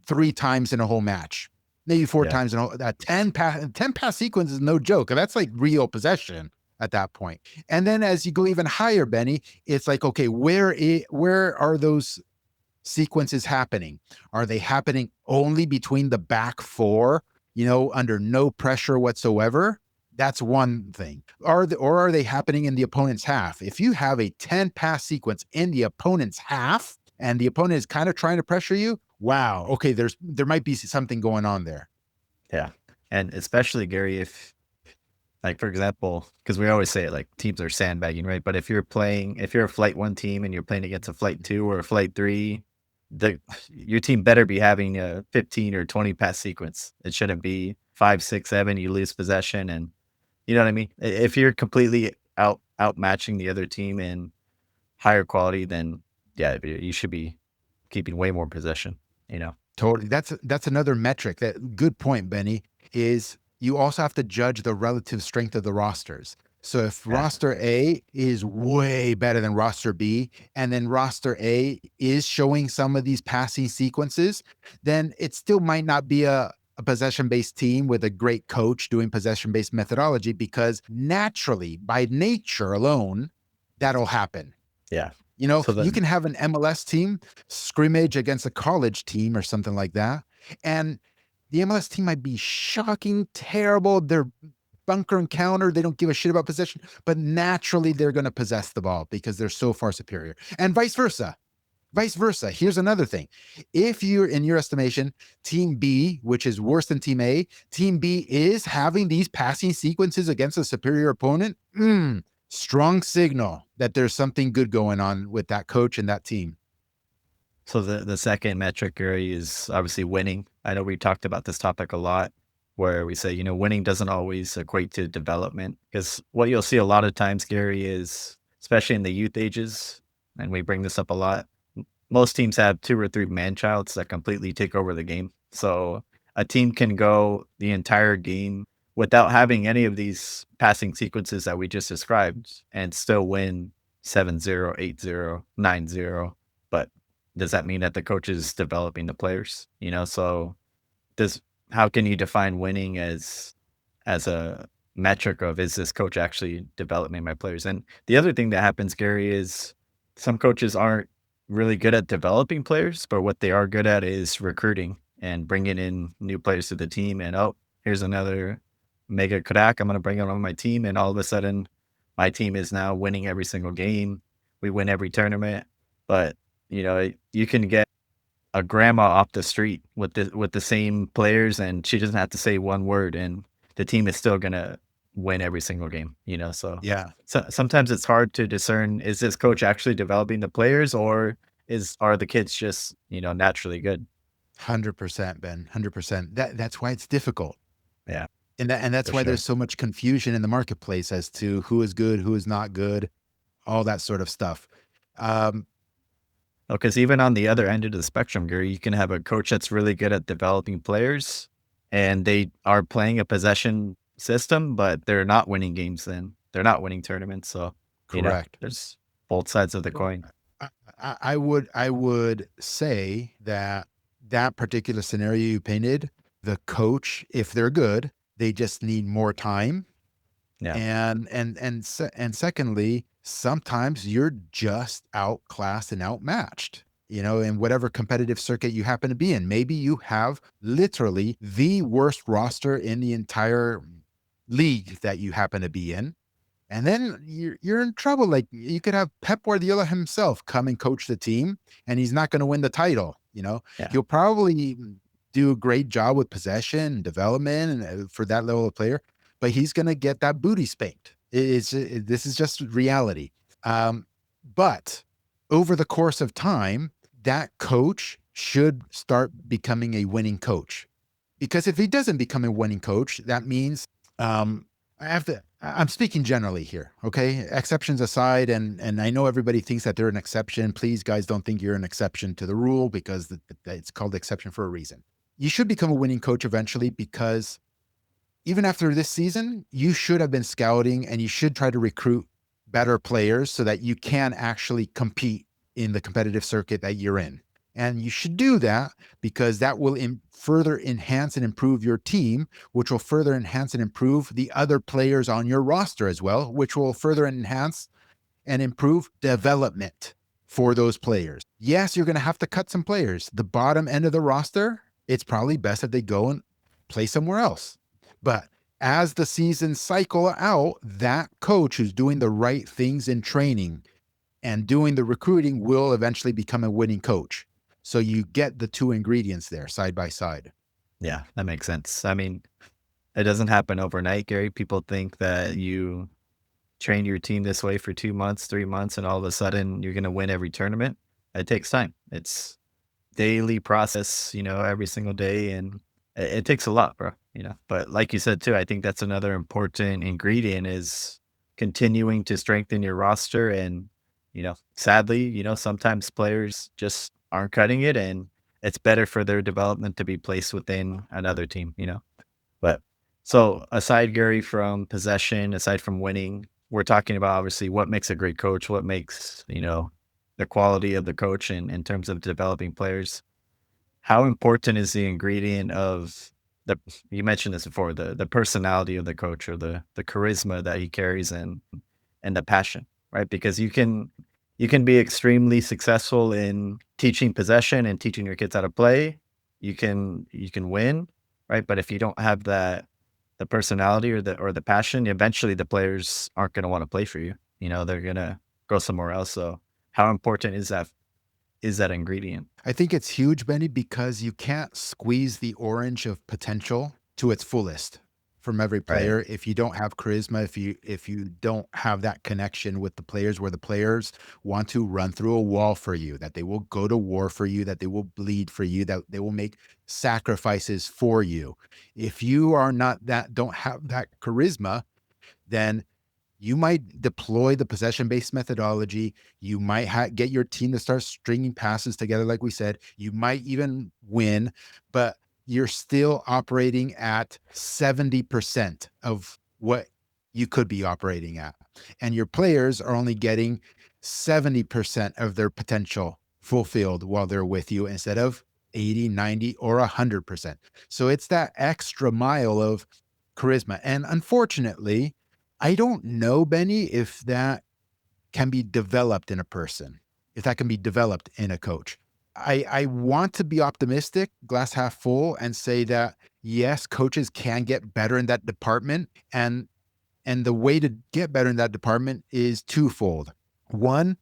Speaker 2: 3 times in a whole match, maybe four
Speaker 1: yeah,
Speaker 2: times in a whole, that 10 pass sequence is no joke. That's like real possession at that point. And then as you go even higher, Benny, it's like, okay, where are those sequences happening? Are they happening only between the back four, under no pressure whatsoever? That's one thing. Or are they happening in the opponent's half? If you have a 10 pass sequence in the opponent's half and the opponent is kind of trying to pressure you, Wow. Okay. There might be something going on there.
Speaker 1: Yeah. And especially, Gary, if, like, for example, because we always say it, like, teams are sandbagging, right? But if you're a flight one team and you're playing against a flight two or a flight three, your team better be having a 15 or 20 pass sequence. It shouldn't be 5, 6, 7. You lose possession, and you know what I mean. If you're completely outmatching the other team in higher quality, then yeah, you should be keeping way more possession. You know.
Speaker 2: Totally. That's another metric. That good point, Benny, is you also have to judge the relative strength of the rosters. So if
Speaker 1: Yeah.
Speaker 2: roster A is way better than roster B, and then roster A is showing some of these passing sequences, then it still might not be a possession-based team with a great coach doing possession-based methodology, because naturally, by nature alone, that'll happen.
Speaker 1: Yeah.
Speaker 2: You know,
Speaker 1: So
Speaker 2: you
Speaker 1: then,
Speaker 2: can have an MLS team scrimmage against a college team or something like that. And the MLS team might be shocking, terrible. They're bunker and counter. They don't give a shit about possession, but naturally they're going to possess the ball because they're so far superior. And vice versa. Vice versa. Here's another thing. If you're, in your estimation, team B, which is worse than team B is having these passing sequences against a superior opponent, strong signal that there's something good going on with that coach and that team.
Speaker 1: so the second metric, Gary, is obviously winning. I know we talked about this topic a lot, where we say, winning doesn't always equate to development. Because what you'll see a lot of times, Gary, is especially in the youth ages, and we bring this up a lot. Most teams have two or three man-childs that completely take over the game. So a team can go the entire game without having any of these passing sequences that we just described and still win 7-0, 8-0, 9-0. But does that mean that the coach is developing the players? So does how can you define winning as a metric of, is this coach actually developing my players? And the other thing that happens, Gary, is some coaches aren't really good at developing players, but what they are good at is recruiting and bringing in new players to the team. And oh, here's another mega crack. I'm going to bring him on my team, and all of a sudden, my team is now winning every single game. We win every tournament. But you can get a grandma off the street with the same players, and she doesn't have to say one word, and the team is still gonna win every single game.
Speaker 2: Yeah,
Speaker 1: So sometimes it's hard to discern, is this coach actually developing the players, or are the kids just naturally good?
Speaker 2: 100%, Ben. 100%. That's why it's difficult.
Speaker 1: Yeah,
Speaker 2: And
Speaker 1: for
Speaker 2: that's why there's
Speaker 1: sure.
Speaker 2: so much confusion in the marketplace as to who is good, who is not good, all that sort of stuff. Um,
Speaker 1: Because even on the other end of the spectrum, Gary, you can have a coach that's really good at developing players, and they are playing a possession system, but they're not winning games. Then they're not winning tournaments. So
Speaker 2: correct.
Speaker 1: there's both sides of the
Speaker 2: Well,
Speaker 1: coin.
Speaker 2: I would say that that particular scenario you painted, the coach, if they're good, they just need more time.
Speaker 1: Yeah,
Speaker 2: And secondly, sometimes you're just outclassed and outmatched, in whatever competitive circuit you happen to be in. Maybe you have literally the worst roster in the entire league that you happen to be in. And then you're in trouble. Like, you could have Pep Guardiola himself come and coach the team, and he's not going to win the title.
Speaker 1: yeah.
Speaker 2: He'll probably do a great job with possession and development and for that level of player, but he's going to get that booty spanked. This is just reality. But over the course of time, that coach should start becoming a winning coach. Because if he doesn't become a winning coach, that means I'm speaking generally here, okay? Exceptions aside, and I know everybody thinks that they're an exception. Please, guys, don't think you're an exception to the rule, because it's called exception for a reason. You should become a winning coach eventually, because even after this season, you should have been scouting and you should try to recruit better players so that you can actually compete in the competitive circuit that you're in. And you should do that because that will further enhance and improve your team, which will further enhance and improve the other players on your roster as well, which will further enhance and improve development for those players. Yes, you're going to have to cut some players. The bottom end of the roster, it's probably best if they go and play somewhere else. But as the seasons cycle out, that coach who's doing the right things in training and doing the recruiting will eventually become a winning coach. So you get the two ingredients there side by side.
Speaker 1: Yeah, that makes sense. I mean, it doesn't happen overnight, Gary. People think that you train your team this way for 2 months, 3 months, and all of a sudden you're gonna win every tournament. It takes time. It's daily process, every single day, and it takes a lot, bro. But like you said too, I think that's another important ingredient is continuing to strengthen your roster and, sadly, sometimes players just aren't cutting it and it's better for their development to be placed within another team. But so aside, Gary, from possession, aside from winning, we're talking about obviously what makes a great coach, what makes, the quality of the coach in terms of developing players. How important is the ingredient of the you mentioned this before, the personality of the coach or the charisma that he carries and the passion, right? Because you can be extremely successful in teaching possession and teaching your kids how to play. You can win, right? But if you don't have the personality or the passion, eventually the players aren't going to want to play for you. They're going to go somewhere else. So how important is that ingredient?
Speaker 2: I think it's huge, Benny, because you can't squeeze the orange of potential to its fullest from every
Speaker 1: Right.
Speaker 2: player if you don't have charisma, if you don't have that connection with the players where the players want to run through a wall for you, that they will go to war for you, that they will bleed for you, that they will make sacrifices for you. If you are not that don't have that charisma, then you might deploy the possession based methodology. You might get your team to start stringing passes together, like we said. You might even win, but you're still operating at 70% of what you could be operating at. And your players are only getting 70% of their potential fulfilled while they're with you instead of 80, 90, or 100%. So it's that extra mile of charisma. And unfortunately, I don't know, Benny, if that can be developed in a person, if that can be developed in a coach. I want to be optimistic, glass half full, and say that yes, coaches can get better in that department. And the way to get better in that department is twofold. One,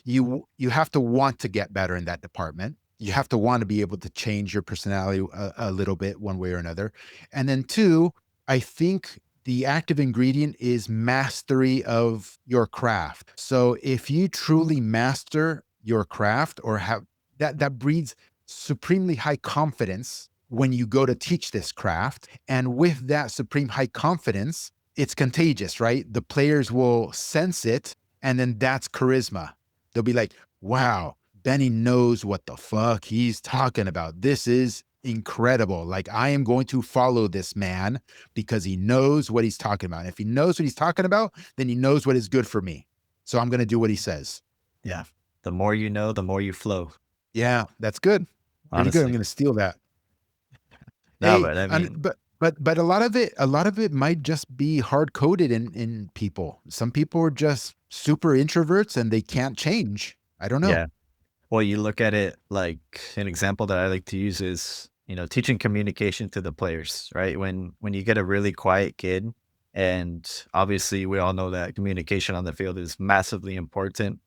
Speaker 2: you have to want to get better in that department. You have to want to be able to change your personality a little bit one way or another. And then two, I think the active ingredient is mastery of your craft. So if you truly master your craft or have that breeds supremely high confidence when you go to teach this craft. And with that supreme high confidence, it's contagious, right? The players will sense it, and then that's charisma. They'll be like, wow, Benny knows what the fuck he's talking about. This is incredible. Like, I am going to follow this man because he knows what he's talking about. And if he knows what he's talking about, then he knows what is good for me. So I'm going to do what he says.
Speaker 1: Yeah. The more you know, the more you flow,
Speaker 2: Yeah, that's good. Pretty good. I'm
Speaker 1: honestly.
Speaker 2: going to steal that.
Speaker 1: No,
Speaker 2: Hey,
Speaker 1: but I
Speaker 2: and
Speaker 1: mean,
Speaker 2: but a lot of it might just be hard coded in people. Some people are just super introverts and they can't change. I don't know.
Speaker 1: yeah. Well, you look at it like an example that I like to use is, teaching communication to the players, right? When you get a really quiet kid, and obviously we all know that communication on the field is massively important,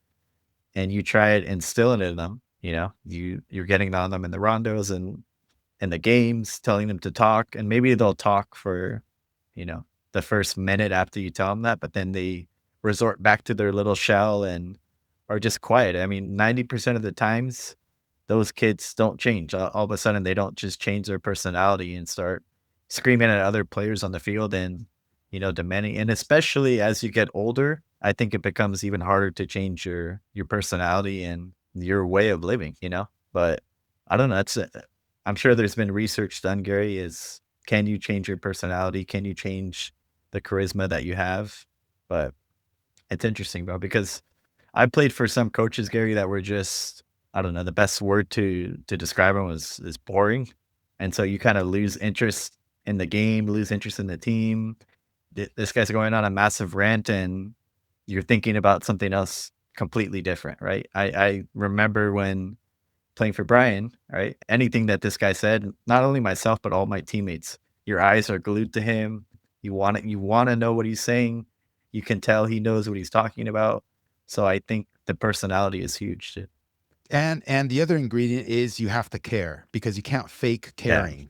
Speaker 1: and you try it instilling it in them, you're getting on them in the rondos and the games, telling them to talk, and maybe they'll talk for, the first minute after you tell them that, but then they resort back to their little shell and are just quiet. I mean, 90% of the times, those kids don't change. All of a sudden, they don't just change their personality and start screaming at other players on the field and, demanding. And especially as you get older, I think it becomes even harder to change your personality and your way of living. But I don't know. I'm sure there's been research done, Gary, is can you change your personality? Can you change the charisma that you have? But it's interesting, bro, because I played for some coaches, Gary, that were just, I don't know, the best word to describe them was is boring. And so you kind of lose interest in the game, lose interest in the team. This guy's going on a massive rant and you're thinking about something else completely different, right? I remember when playing for Brian, right? Anything that this guy said, not only myself, but all my teammates, your eyes are glued to him. You want to know what he's saying. You can tell he knows what he's talking about. So I think the personality is huge too.
Speaker 2: And the other ingredient is you have to care, because you can't fake
Speaker 1: Yeah.
Speaker 2: caring.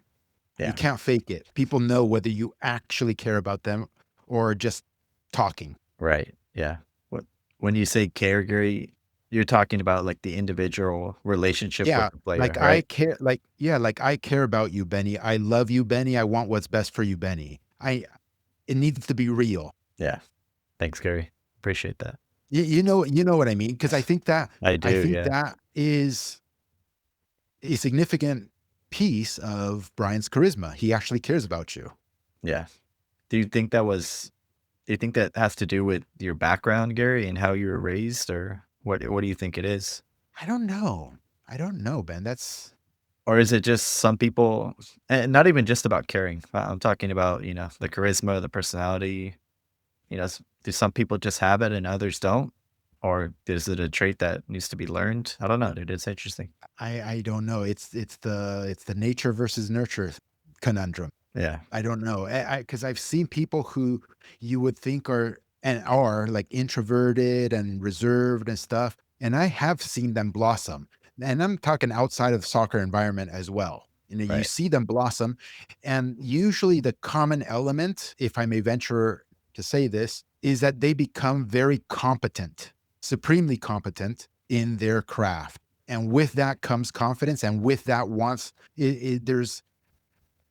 Speaker 2: You
Speaker 1: Yeah.
Speaker 2: can't fake it. People know whether you actually care about them or just talking.
Speaker 1: Right. Yeah. What when you say care, Gary, you're talking about like the individual relationship with
Speaker 2: Yeah,
Speaker 1: the player,
Speaker 2: like I
Speaker 1: right?
Speaker 2: care, like, yeah, like I care about you, Benny. I love you, Benny. I want what's best for you, Benny. It needs to be real.
Speaker 1: Yeah. Thanks, Gary. Appreciate that.
Speaker 2: You know what I mean? Because
Speaker 1: I
Speaker 2: I
Speaker 1: do.
Speaker 2: think
Speaker 1: Yeah.
Speaker 2: that is a significant piece of Brian's charisma. He actually cares about you.
Speaker 1: Yeah. Do you think that was do you think that has to do with your background, Gary, and how you were raised, or what do you think it is?
Speaker 2: I don't know. I don't know, Ben. That's
Speaker 1: Or is it just some people and not even just about caring. I'm talking about, the charisma, the personality, do some people just have it and others don't? Or is it a trait that needs to be learned? I don't know, dude. It's interesting.
Speaker 2: I don't know. It's the nature versus nurture conundrum.
Speaker 1: Yeah.
Speaker 2: I don't know. Because I've seen people who you would think are like introverted and reserved and stuff, and I have seen them blossom. And I'm talking outside of the soccer environment as well. You know, you
Speaker 1: Right.
Speaker 2: see them blossom, and usually the common element, if I may venture to say this, is that they become very competent, supremely competent in their craft. And with that comes confidence, and with that there's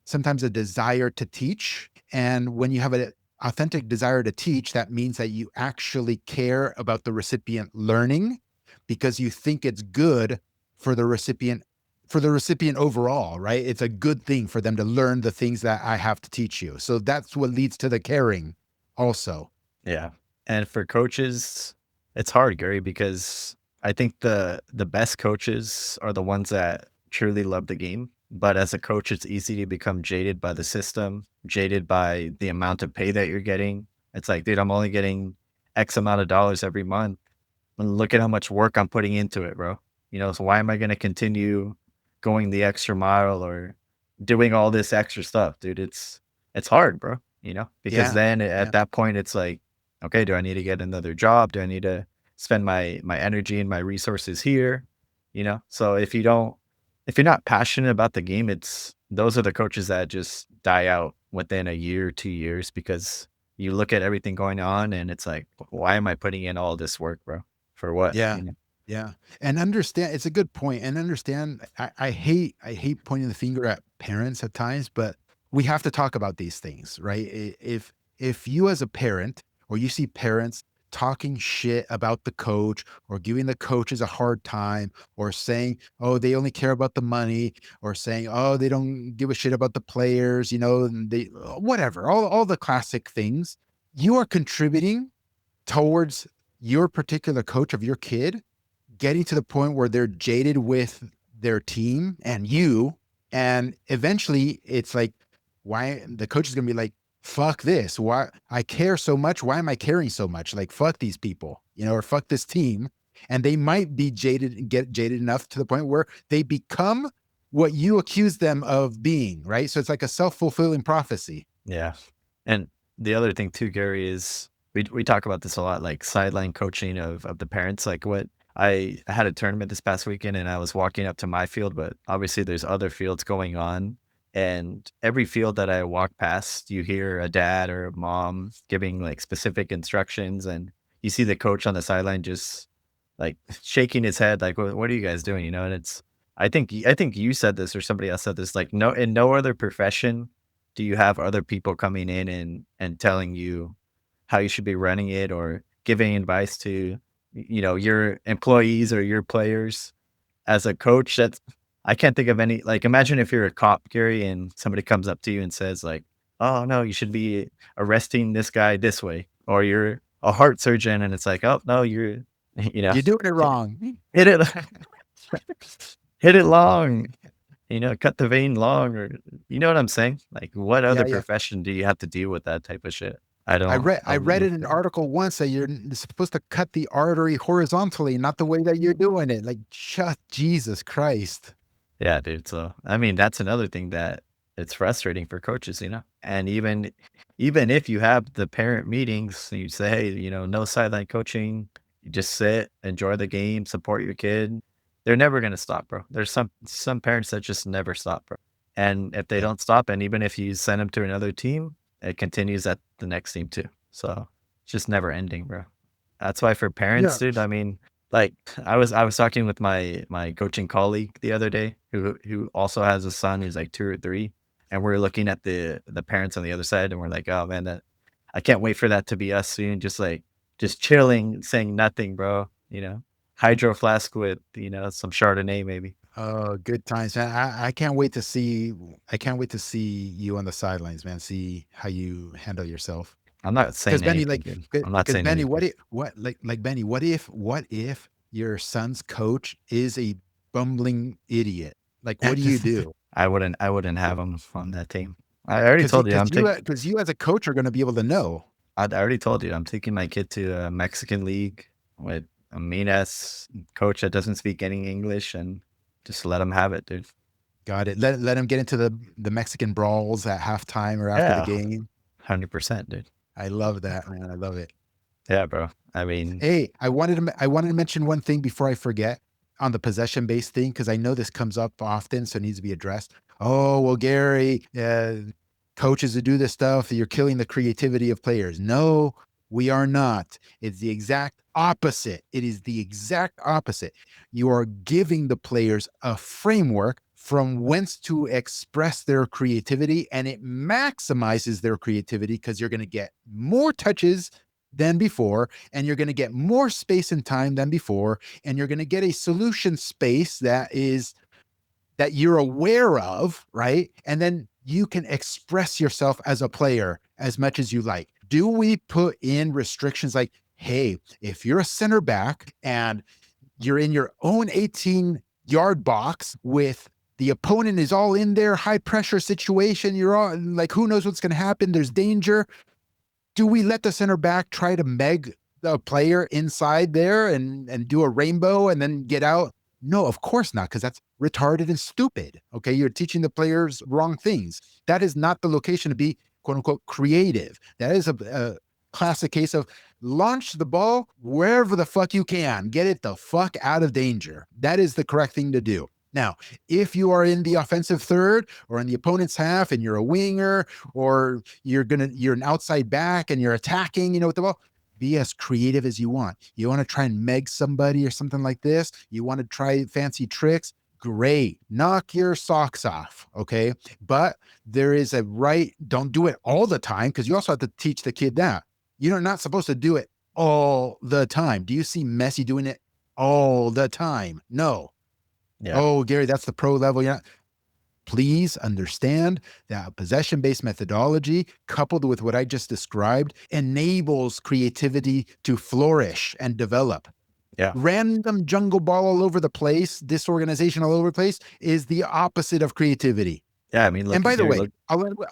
Speaker 2: sometimes a desire to teach. And when you have an authentic desire to teach, that means that you actually care about the recipient learning, because you think it's good for the recipient overall, right? It's a good thing for them to learn the things that I have to teach you. So that's what leads to the caring also.
Speaker 1: Yeah. And for coaches, it's hard, Gary, because I think the best coaches are the ones that truly love the game. But as a coach, it's easy to become jaded by the system, jaded by the amount of pay that you're getting. It's like, dude, I'm only getting X amount of dollars every month. And look at how much work I'm putting into it, bro. So why am I going to continue going the extra mile or doing all this extra stuff, dude? It's hard, bro, because
Speaker 2: Yeah.
Speaker 1: then
Speaker 2: Yeah.
Speaker 1: at that point it's like, okay, do I need to get another job? Do I need to spend my energy and my resources here? So if you're not passionate about the game, those are the coaches that just die out within a year, 2 years, because you look at everything going on and it's like, why am I putting in all this work, bro? For what?
Speaker 2: Yeah. Yeah. And understand, it's a good point. And understand, I hate pointing the finger at parents at times, but we have to talk about these things, right? If you as a parent, or you see parents talking shit about the coach, or giving the coaches a hard time, or saying, oh, they only care about the money, or saying, oh, they don't give a shit about the players, and they whatever, all the classic things, you are contributing towards your particular coach of your kid getting to the point where they're jaded with their team and you. And eventually it's like, why the coach is going to be like, fuck this. Why I care so much. Why am I caring so much? Like, fuck these people, or fuck this team. And they might be jaded and get jaded enough to the point where they become what you accuse them of being. Right. So it's like a self fulfilling prophecy.
Speaker 1: Yeah. And the other thing too, Gary, is we talk about this a lot, like sideline coaching of the parents. Like what I had a tournament this past weekend and I was walking up to my field, but obviously there's other fields going on. And every field that I walk past, you hear a dad or a mom giving like specific instructions, and you see the coach on the sideline just like shaking his head, like, what are you guys doing? And I think you said this or somebody else said this, like no, in no other profession do you have other people coming in and telling you how you should be running it or giving advice to, your employees or your players. As a coach, that's I can't think of any, like, imagine if you're a cop, Gary, and somebody comes up to you and says like, "Oh, no, you should be arresting this guy this way." Or you're a heart surgeon and it's like, "Oh, no, you're," you know,
Speaker 2: You're doing it
Speaker 1: "hit
Speaker 2: wrong.
Speaker 1: hit it hit it long." Cut the vein long, or you know what I'm saying? Like, what
Speaker 2: Yeah.
Speaker 1: other
Speaker 2: Yeah.
Speaker 1: profession do you have to deal with that type of shit? I
Speaker 2: I
Speaker 1: don't
Speaker 2: read in an
Speaker 1: understand.
Speaker 2: article once that you're supposed to cut the artery horizontally, not the way that you're doing it. Like, just Jesus Christ.
Speaker 1: Yeah, dude. So, I mean, that's another thing that it's frustrating for coaches, And even if you have the parent meetings, you say, hey, no sideline coaching. You just sit, enjoy the game, support your kid. they're never going to stop, bro. There's some parents that just never stop, bro. And if they
Speaker 2: Yeah.
Speaker 1: don't stop, and even if you send them to another team, it continues at the next team too. So it's just never ending, bro. That's why for parents,
Speaker 2: Yeah.
Speaker 1: dude, I mean, like I was talking with my coaching colleague the other day who also has a son who's like 2 or 3, and we're looking at the parents on the other side, and we're like, oh man, that I can't wait for that to be us soon, just chilling, saying nothing, bro. Hydro flask with some Chardonnay maybe.
Speaker 2: Oh, good times, man. I can't wait to see. I can't wait to see you on the sidelines, man. See how you handle yourself.
Speaker 1: I'm not
Speaker 2: Because
Speaker 1: saying
Speaker 2: Benny,
Speaker 1: anything,
Speaker 2: like,
Speaker 1: dude. I'm not
Speaker 2: because
Speaker 1: saying
Speaker 2: Benny,
Speaker 1: anything.
Speaker 2: like Benny, what if your son's coach is a bumbling idiot? Like, what do you do?
Speaker 1: I wouldn't have him on that team. I already
Speaker 2: Because
Speaker 1: told you
Speaker 2: because you as a coach are going to be able to know.
Speaker 1: I already told you I'm taking my kid to a Mexican league with a mean ass coach that doesn't speak any English, and just let him have it, dude.
Speaker 2: Got it. Let him get into the Mexican brawls at halftime or after the
Speaker 1: Yeah,
Speaker 2: game.
Speaker 1: 100%, dude.
Speaker 2: I love that, man. I love it.
Speaker 1: Yeah, bro. I mean,
Speaker 2: Hey, I wanted to mention one thing before I forget on the possession based thing because I know this comes up often, so it needs to be addressed. Oh well, Gary, coaches who do this stuff, you're killing the creativity of players. No, we are not. It's the exact opposite. It is the exact opposite. You are giving the players a framework from whence to express their creativity, and it maximizes their creativity because you're going to get more touches than before, and you're going to get more space and time than before, and you're going to get a solution space that you're aware of, right? And then you can express yourself as a player as much as you like. Do we put in restrictions like, hey, if you're a center back and you're in your own 18-yard box with the opponent is all in there, high pressure situation, you're all like, who knows what's going to happen? There's danger. Do we let the center back try to meg the player inside there and do a rainbow and then get out? No, of course not, because that's retarded and stupid. Okay. You're teaching the players wrong things. That is not the location to be quote unquote creative. That is a classic case of launch the ball wherever the fuck you can, get it the fuck out of danger. That is the correct thing to do. Now, if you are in the offensive third or in the opponent's half and you're a winger or you're an outside back and you're attacking, with the ball, be as creative as you want. You want to try and meg somebody or something like this, you want to try fancy tricks, great, knock your socks off. Okay, but there is a right, don't do it all the time, because you also have to teach the kid that you're not supposed to do it all the time. Do you see Messi doing it all the time? No.
Speaker 1: yeah,
Speaker 2: Oh, Gary, that's the pro level. Yeah. Please understand that possession based methodology, coupled with what I just described, enables creativity to flourish and develop.
Speaker 1: yeah,
Speaker 2: Random jungle ball all over the place, disorganization all over the place is the opposite of creativity.
Speaker 1: yeah. I mean,
Speaker 2: And
Speaker 1: look,
Speaker 2: by the
Speaker 1: Gary,
Speaker 2: way,
Speaker 1: look,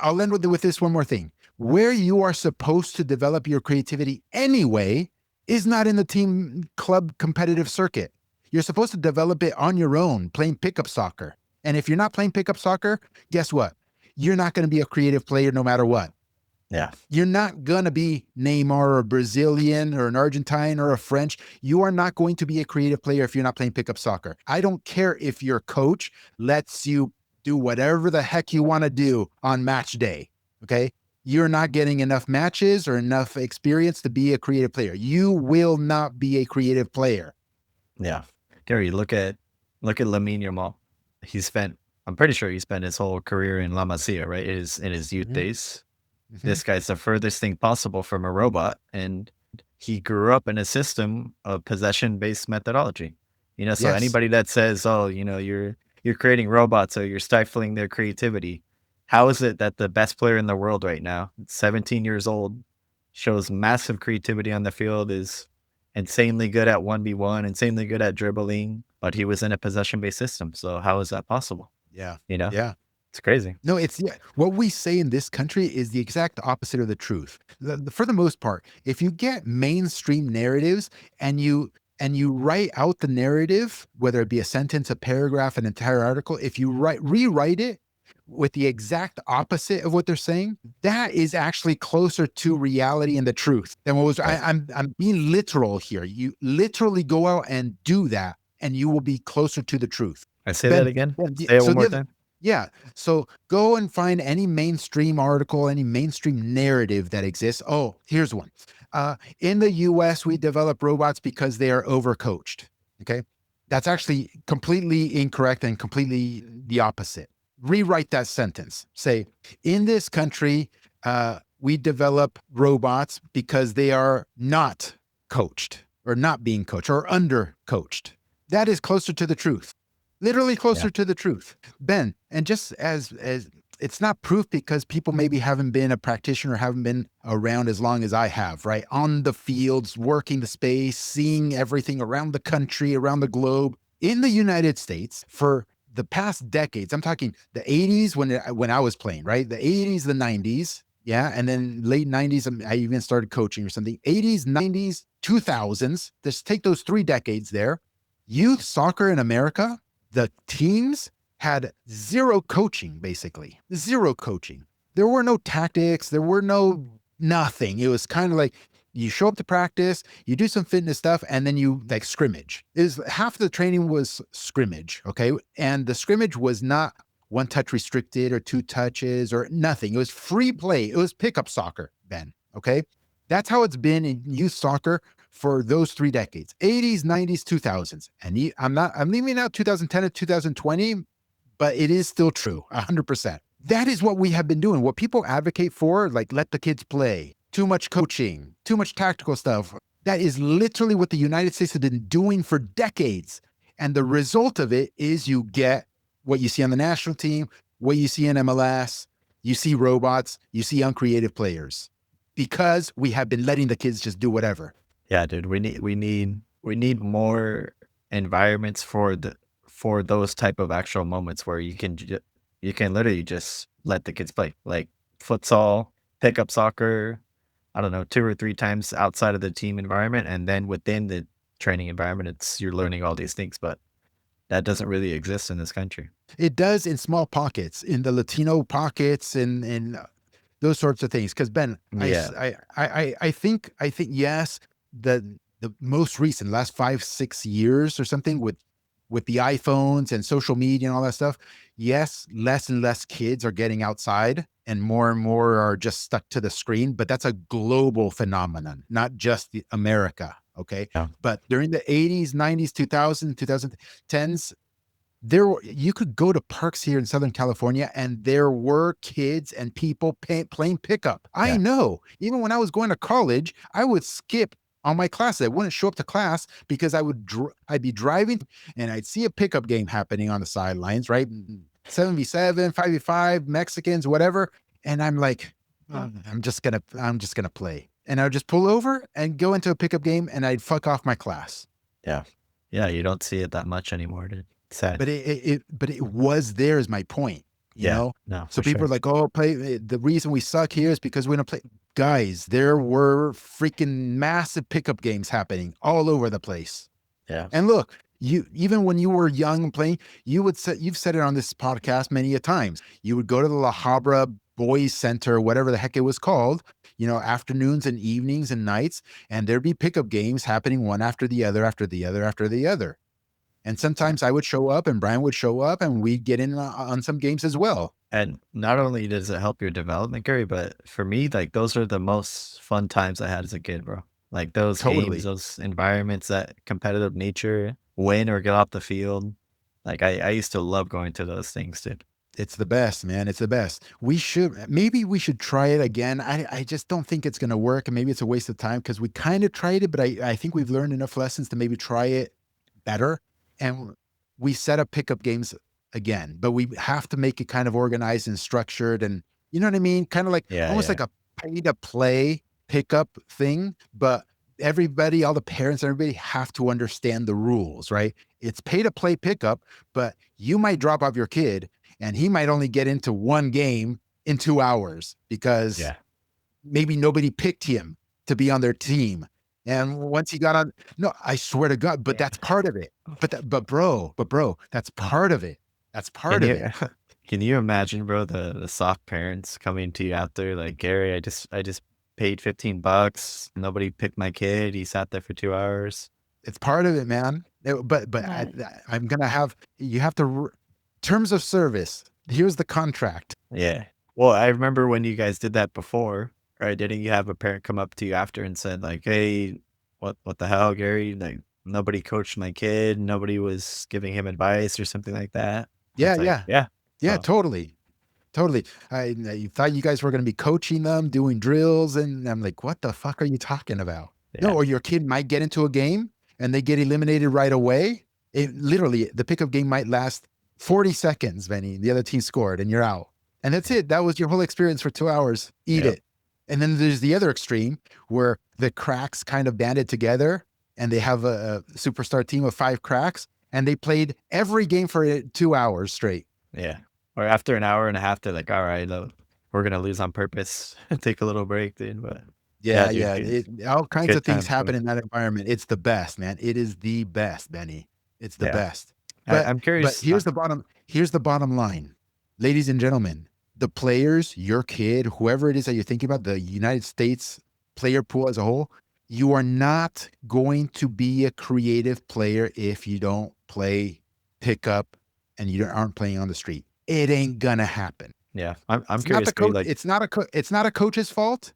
Speaker 2: I'll end with this one more thing. Where you are supposed to develop your creativity anyway is not in the team club competitive circuit. You're supposed to develop it on your own, playing pickup soccer. And if you're not playing pickup soccer, guess what? You're not going to be a creative player no matter what.
Speaker 1: yeah,
Speaker 2: You're not going to be Neymar or a Brazilian or an Argentine or a French. You are not going to be a creative player if you're not playing pickup soccer. I don't care if your coach lets you do whatever the heck you want to do on match day. Okay. You're not getting enough matches or enough experience to be a creative player. You will not be a creative player.
Speaker 1: yeah. Gary, look at Lamine Yamal. He spent, I'm pretty sure he spent his whole career in La Masia, right? In his youth
Speaker 2: Mhm,
Speaker 1: days.
Speaker 2: mhm.
Speaker 1: This guy's the furthest thing possible from a robot, and he grew up in a system of possession-based methodology. So
Speaker 2: Yes.
Speaker 1: anybody that says, "Oh, you're creating robots, or you're stifling their creativity," how is it that the best player in the world right now, 17 years old, shows massive creativity on the field, is insanely good at 1v1, insanely good at dribbling, but he was in a possession-based system. So how is that possible?
Speaker 2: Yeah.
Speaker 1: You know,
Speaker 2: Yeah.
Speaker 1: it's crazy.
Speaker 2: No, it's yeah. What we say in this country is the exact opposite of the truth. For the most part, if you get mainstream narratives and you write out the narrative, whether it be a sentence, a paragraph, an entire article, if you rewrite it with the exact opposite of what they're saying, that is actually closer to reality and the truth than what was.
Speaker 1: Right.
Speaker 2: I'm being literal here. You literally go out and do that, and you will be closer to the truth.
Speaker 1: I say that again. Say it one more time.
Speaker 2: Yeah. So go and find any mainstream article, any mainstream narrative that exists. Oh, here's one. In the US, we develop robots because they are overcoached. Okay. That's actually completely incorrect and completely the opposite. Rewrite that sentence. Say, in this country, we develop robots because they are not coached or not being coached or under coached. That is closer to the truth. Literally closer to the truth. Ben, and just as it's not proof because people maybe haven't been a practitioner, haven't been around as long as I have, right? On the fields, working the space, seeing everything around the country, around the globe. In the United States, for the past decades, I'm talking the 80s when I was playing, right? The 80s, the 90s, yeah, and then late 90s, I even started coaching or something. 80s, 90s, 2000s, just take those 3 decades there. Youth soccer in America, the teams had zero coaching, basically. Zero coaching. There were no tactics. There were no nothing. It was kind of like you show up to practice, you do some fitness stuff, and then you like scrimmage. Half the training was scrimmage, okay? And the scrimmage was not 1 touch restricted or 2 touches or nothing. It was free play. It was pickup soccer then, okay? That's how it's been in youth soccer for those 3 decades, 80s, 90s, 2000s. And I'm leaving out 2010 and 2020, but it is still true, 100%. That is what we have been doing. What people advocate for, like let the kids play, too much coaching, too much tactical stuff. That is literally what the United States has been doing for decades. And the result of it is you get what you see on the national team, what you see in MLS, you see robots, you see uncreative players, because we have been letting the kids just do whatever.
Speaker 1: Yeah, dude, we need more environments for those type of actual moments where you can literally just let the kids play, like futsal, pickup soccer. I don't know, 2 or 3 times outside of the team environment, and then within the training environment, you're learning all these things, but that doesn't really exist in this country.
Speaker 2: It does in small pockets, in the Latino pockets, and those sorts of things. Because Ben,
Speaker 1: Yeah,
Speaker 2: I think yes, the most recent last 5-6 years or something with the iPhones and social media and all that stuff, yes, less and less kids are getting outside and more are just stuck to the screen. But that's a global phenomenon, not just America. Okay.
Speaker 1: yeah,
Speaker 2: But during the 80s, 90s, 2010s, you could go to parks here in Southern California and there were kids and people playing pickup. I
Speaker 1: yeah,
Speaker 2: know. Even when I was going to college, I would skip on my classes. I wouldn't show up to class because I'd be driving and I'd see a pickup game happening on the sidelines, right? 7v7, 5v5, Mexicans, whatever. And I'm like, "Oh, I'm just gonna play." And I would just pull over and go into a pickup game and I'd fuck off my class.
Speaker 1: yeah. Yeah, you don't see it that much anymore, dude. Sad.
Speaker 2: But it was there is my point, you
Speaker 1: Yeah,
Speaker 2: know?
Speaker 1: no,
Speaker 2: So
Speaker 1: for
Speaker 2: people are
Speaker 1: sure.
Speaker 2: like, "Oh, the reason we suck here is because we don't play." Guys, there were freaking massive pickup games happening all over the place.
Speaker 1: Yeah,
Speaker 2: And look, you even when you were young and playing, you've said it on this podcast many a times. You would go to the La Habra Boys Center, whatever the heck it was called, afternoons and evenings and nights, and there'd be pickup games happening one after the other, after the other, after the other. And
Speaker 1: yeah.
Speaker 2: sometimes I would show up and Brian would show up and we'd get in on some games as well.
Speaker 1: And not only does it help your development, Gary, but for me, like those are the most fun times I had as a kid, bro. Like those games,
Speaker 2: Totally.
Speaker 1: those environments, that competitive nature, win or get off the field. Like I used to love going to those things, dude.
Speaker 2: It's the best, man. It's the best. Maybe we should try it again. I just don't think it's going to work. And maybe it's a waste of time because we kind of tried it, but I think we've learned enough lessons to maybe try it better. And we set up pickup games again, but we have to make it kind of organized and structured. And you know what I mean? Kind of like
Speaker 1: Yeah,
Speaker 2: almost
Speaker 1: yeah,
Speaker 2: like a pay to play pickup thing, but all the parents, everybody have to understand the rules, right? It's pay to play pickup, but you might drop off your kid and he might only get into one game in 2 hours because
Speaker 1: yeah.
Speaker 2: maybe nobody picked him to be on their team. And once he got on, no, I swear to God, but that's part of it. But bro, that's part of it. That's
Speaker 1: Can
Speaker 2: part of
Speaker 1: you
Speaker 2: it.
Speaker 1: can you imagine, bro, the soft parents coming to you after like, Gary, I just paid $15. Nobody picked my kid. He sat there for 2 hours.
Speaker 2: It's part of it, man. But
Speaker 3: Right.
Speaker 2: I'm gonna have you have to terms of service. Here's the contract.
Speaker 1: Yeah. Well, I remember when you guys did that before, right? Didn't you have a parent come up to you after and said like, "Hey, what the hell, Gary? Like nobody coached my kid, nobody was giving him advice or something like that."
Speaker 2: Yeah,
Speaker 1: It's like,
Speaker 2: yeah,
Speaker 1: yeah.
Speaker 2: yeah.
Speaker 1: So,
Speaker 2: Totally, totally. I thought you guys were gonna be coaching them, doing drills, and I'm like, what the fuck are you talking about? No,
Speaker 1: yeah.
Speaker 2: or your kid might get into a game and they get eliminated right away. It literally the pickup game might last 40 seconds, Benny. The other team scored and you're out. And that's
Speaker 1: Yeah.
Speaker 2: it. That was your whole experience for 2 hours. Eat
Speaker 1: Yep.
Speaker 2: it. And then there's the other extreme where the cracks kind of banded together and they have a superstar team of 5 cracks and they played every game for 2 hours straight.
Speaker 1: Yeah. Or after an hour and a half, they're like, "All right, we're gonna lose on purpose. Take a little break, dude." But yeah,
Speaker 2: Yeah,
Speaker 1: dude,
Speaker 2: yeah. All kinds
Speaker 1: good
Speaker 2: of things
Speaker 1: times, bro.
Speaker 2: happen in that environment. It's the best, man. It is the best, Benny. It's the
Speaker 1: Yeah.
Speaker 2: best.
Speaker 1: I,
Speaker 2: But
Speaker 1: I'm
Speaker 2: but
Speaker 1: curious.
Speaker 2: here's the bottom line. Ladies and gentlemen, the players, your kid, whoever it is that you're thinking about, the United States player pool as a whole, you are not going to be a creative player if you don't play pickup and aren't playing on the street. It ain't gonna happen.
Speaker 1: Yeah, I'm
Speaker 2: It's not
Speaker 1: curious
Speaker 2: the
Speaker 1: for you.
Speaker 2: coach.
Speaker 1: Like,
Speaker 2: It's not a coach's fault.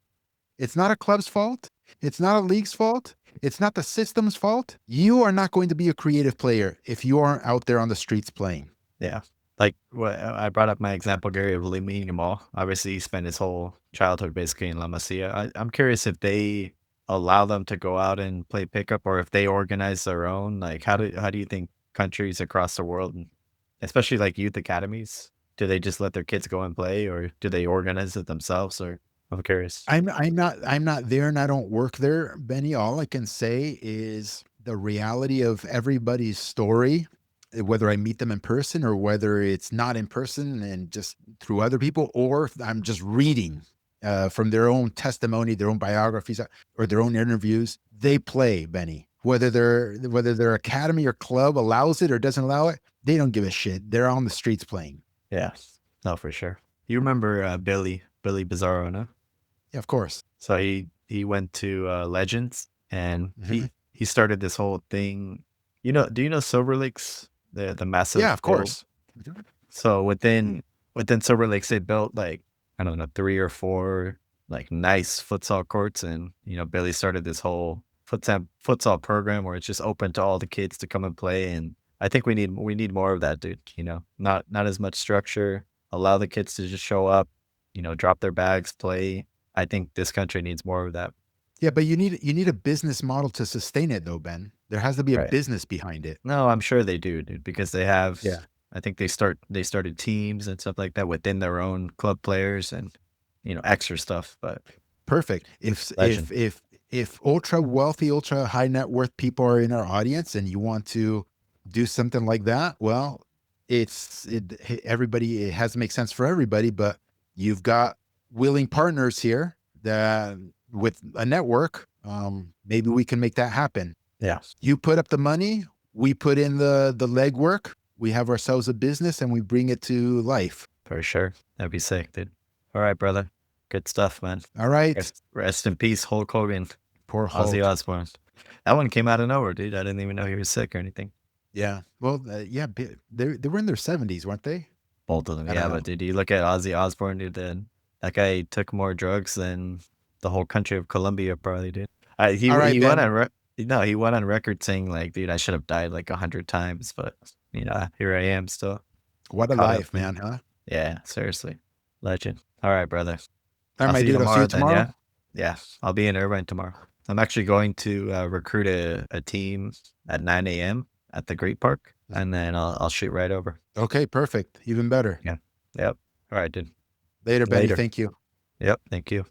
Speaker 2: It's not a club's fault. It's not a league's fault. It's not the system's fault. You are not going to be a creative player if you aren't out there on the streets playing.
Speaker 1: yeah, like what I brought up my example, Gary, of Lamine Yamal. Obviously, he spent his whole childhood basically in La Masia. I'm curious if they allow them to go out and play pickup, or if they organize their own. Like, how do you think countries across the world, and especially like youth academies, do they just let their kids go and play, or do they organize it themselves? Or I'm curious.
Speaker 2: I'm not there and I don't work there, Benny. All I can say is the reality of everybody's story, whether I meet them in person or whether it's not in person and just through other people, or if I'm just reading from their own testimony, their own biographies, or their own interviews. They play, Benny. Whether their academy or club allows it or doesn't allow it, they don't give a shit. They're on the streets playing.
Speaker 1: Yeah, no, for sure. You remember Billy Bizarro, no?
Speaker 2: Yeah, of course.
Speaker 1: So he went to Legends, and
Speaker 2: Mhm.
Speaker 1: he started this whole thing. Do you know Silver Lakes, the
Speaker 2: Yeah,
Speaker 1: massive
Speaker 2: of
Speaker 1: bowl?
Speaker 2: course.
Speaker 1: So within Silver Lakes, they built like, I don't know, 3 or 4 like nice futsal courts, and Billy started this whole futsal program where it's just open to all the kids to come and play. And I think we need more of that, dude. Not as much structure. Allow the kids to just show up, drop their bags, play. I think this country needs more of that.
Speaker 2: Yeah, but you need a business model to sustain it though, Ben. There has to be a
Speaker 1: Right.
Speaker 2: business behind it.
Speaker 1: No, I'm sure they do, dude, because they have.
Speaker 2: Yeah.
Speaker 1: I think they started teams and stuff like that within their own club players, and extra stuff. But
Speaker 2: Perfect. If
Speaker 1: legend.
Speaker 2: if if if ultra wealthy, ultra high net worth people are in our audience and you want to do something like that, well, everybody, it has to make sense for everybody, but you've got willing partners here that with a network, maybe we can make that happen.
Speaker 1: Yeah,
Speaker 2: You put up the money, we put in the legwork, we have ourselves a business and we bring it to life.
Speaker 1: for sure. That'd be sick, dude. All right, brother. Good stuff, man.
Speaker 2: All right.
Speaker 1: Rest in peace, Hulk Hogan,
Speaker 2: Poor
Speaker 1: Ozzy
Speaker 2: Hulk.
Speaker 1: Osbourne. That one came out of nowhere, dude. I didn't even know he was sick or anything.
Speaker 2: Yeah. Well, yeah, they were in their 70s, weren't they?
Speaker 1: Both of them,
Speaker 2: I don't
Speaker 1: yeah.
Speaker 2: know.
Speaker 1: But dude, you look at Ozzy Osbourne, dude. That guy took more drugs than the whole country of Colombia probably did. He
Speaker 2: All right,
Speaker 1: he went
Speaker 2: Ben.
Speaker 1: on no, he went on record saying like, dude, I should have died like 100 times, but here I am still
Speaker 2: What a
Speaker 1: caught up.
Speaker 2: life, man, huh?
Speaker 1: Yeah, seriously, legend. All right, brother.
Speaker 2: All right,
Speaker 1: I'll
Speaker 2: my
Speaker 1: see you
Speaker 2: dude. I'll see you
Speaker 1: tomorrow then.
Speaker 2: tomorrow.
Speaker 1: Yeah, yeah. I'll be in Irvine tomorrow. I'm actually going to recruit a team at 9 a.m. at the Great Park, and then I'll shoot right over.
Speaker 2: Okay, perfect. Even better.
Speaker 1: Yeah. Yep. All right, dude.
Speaker 2: Later, Benny.
Speaker 1: Later.
Speaker 2: Thank you.
Speaker 1: Yep. Thank you.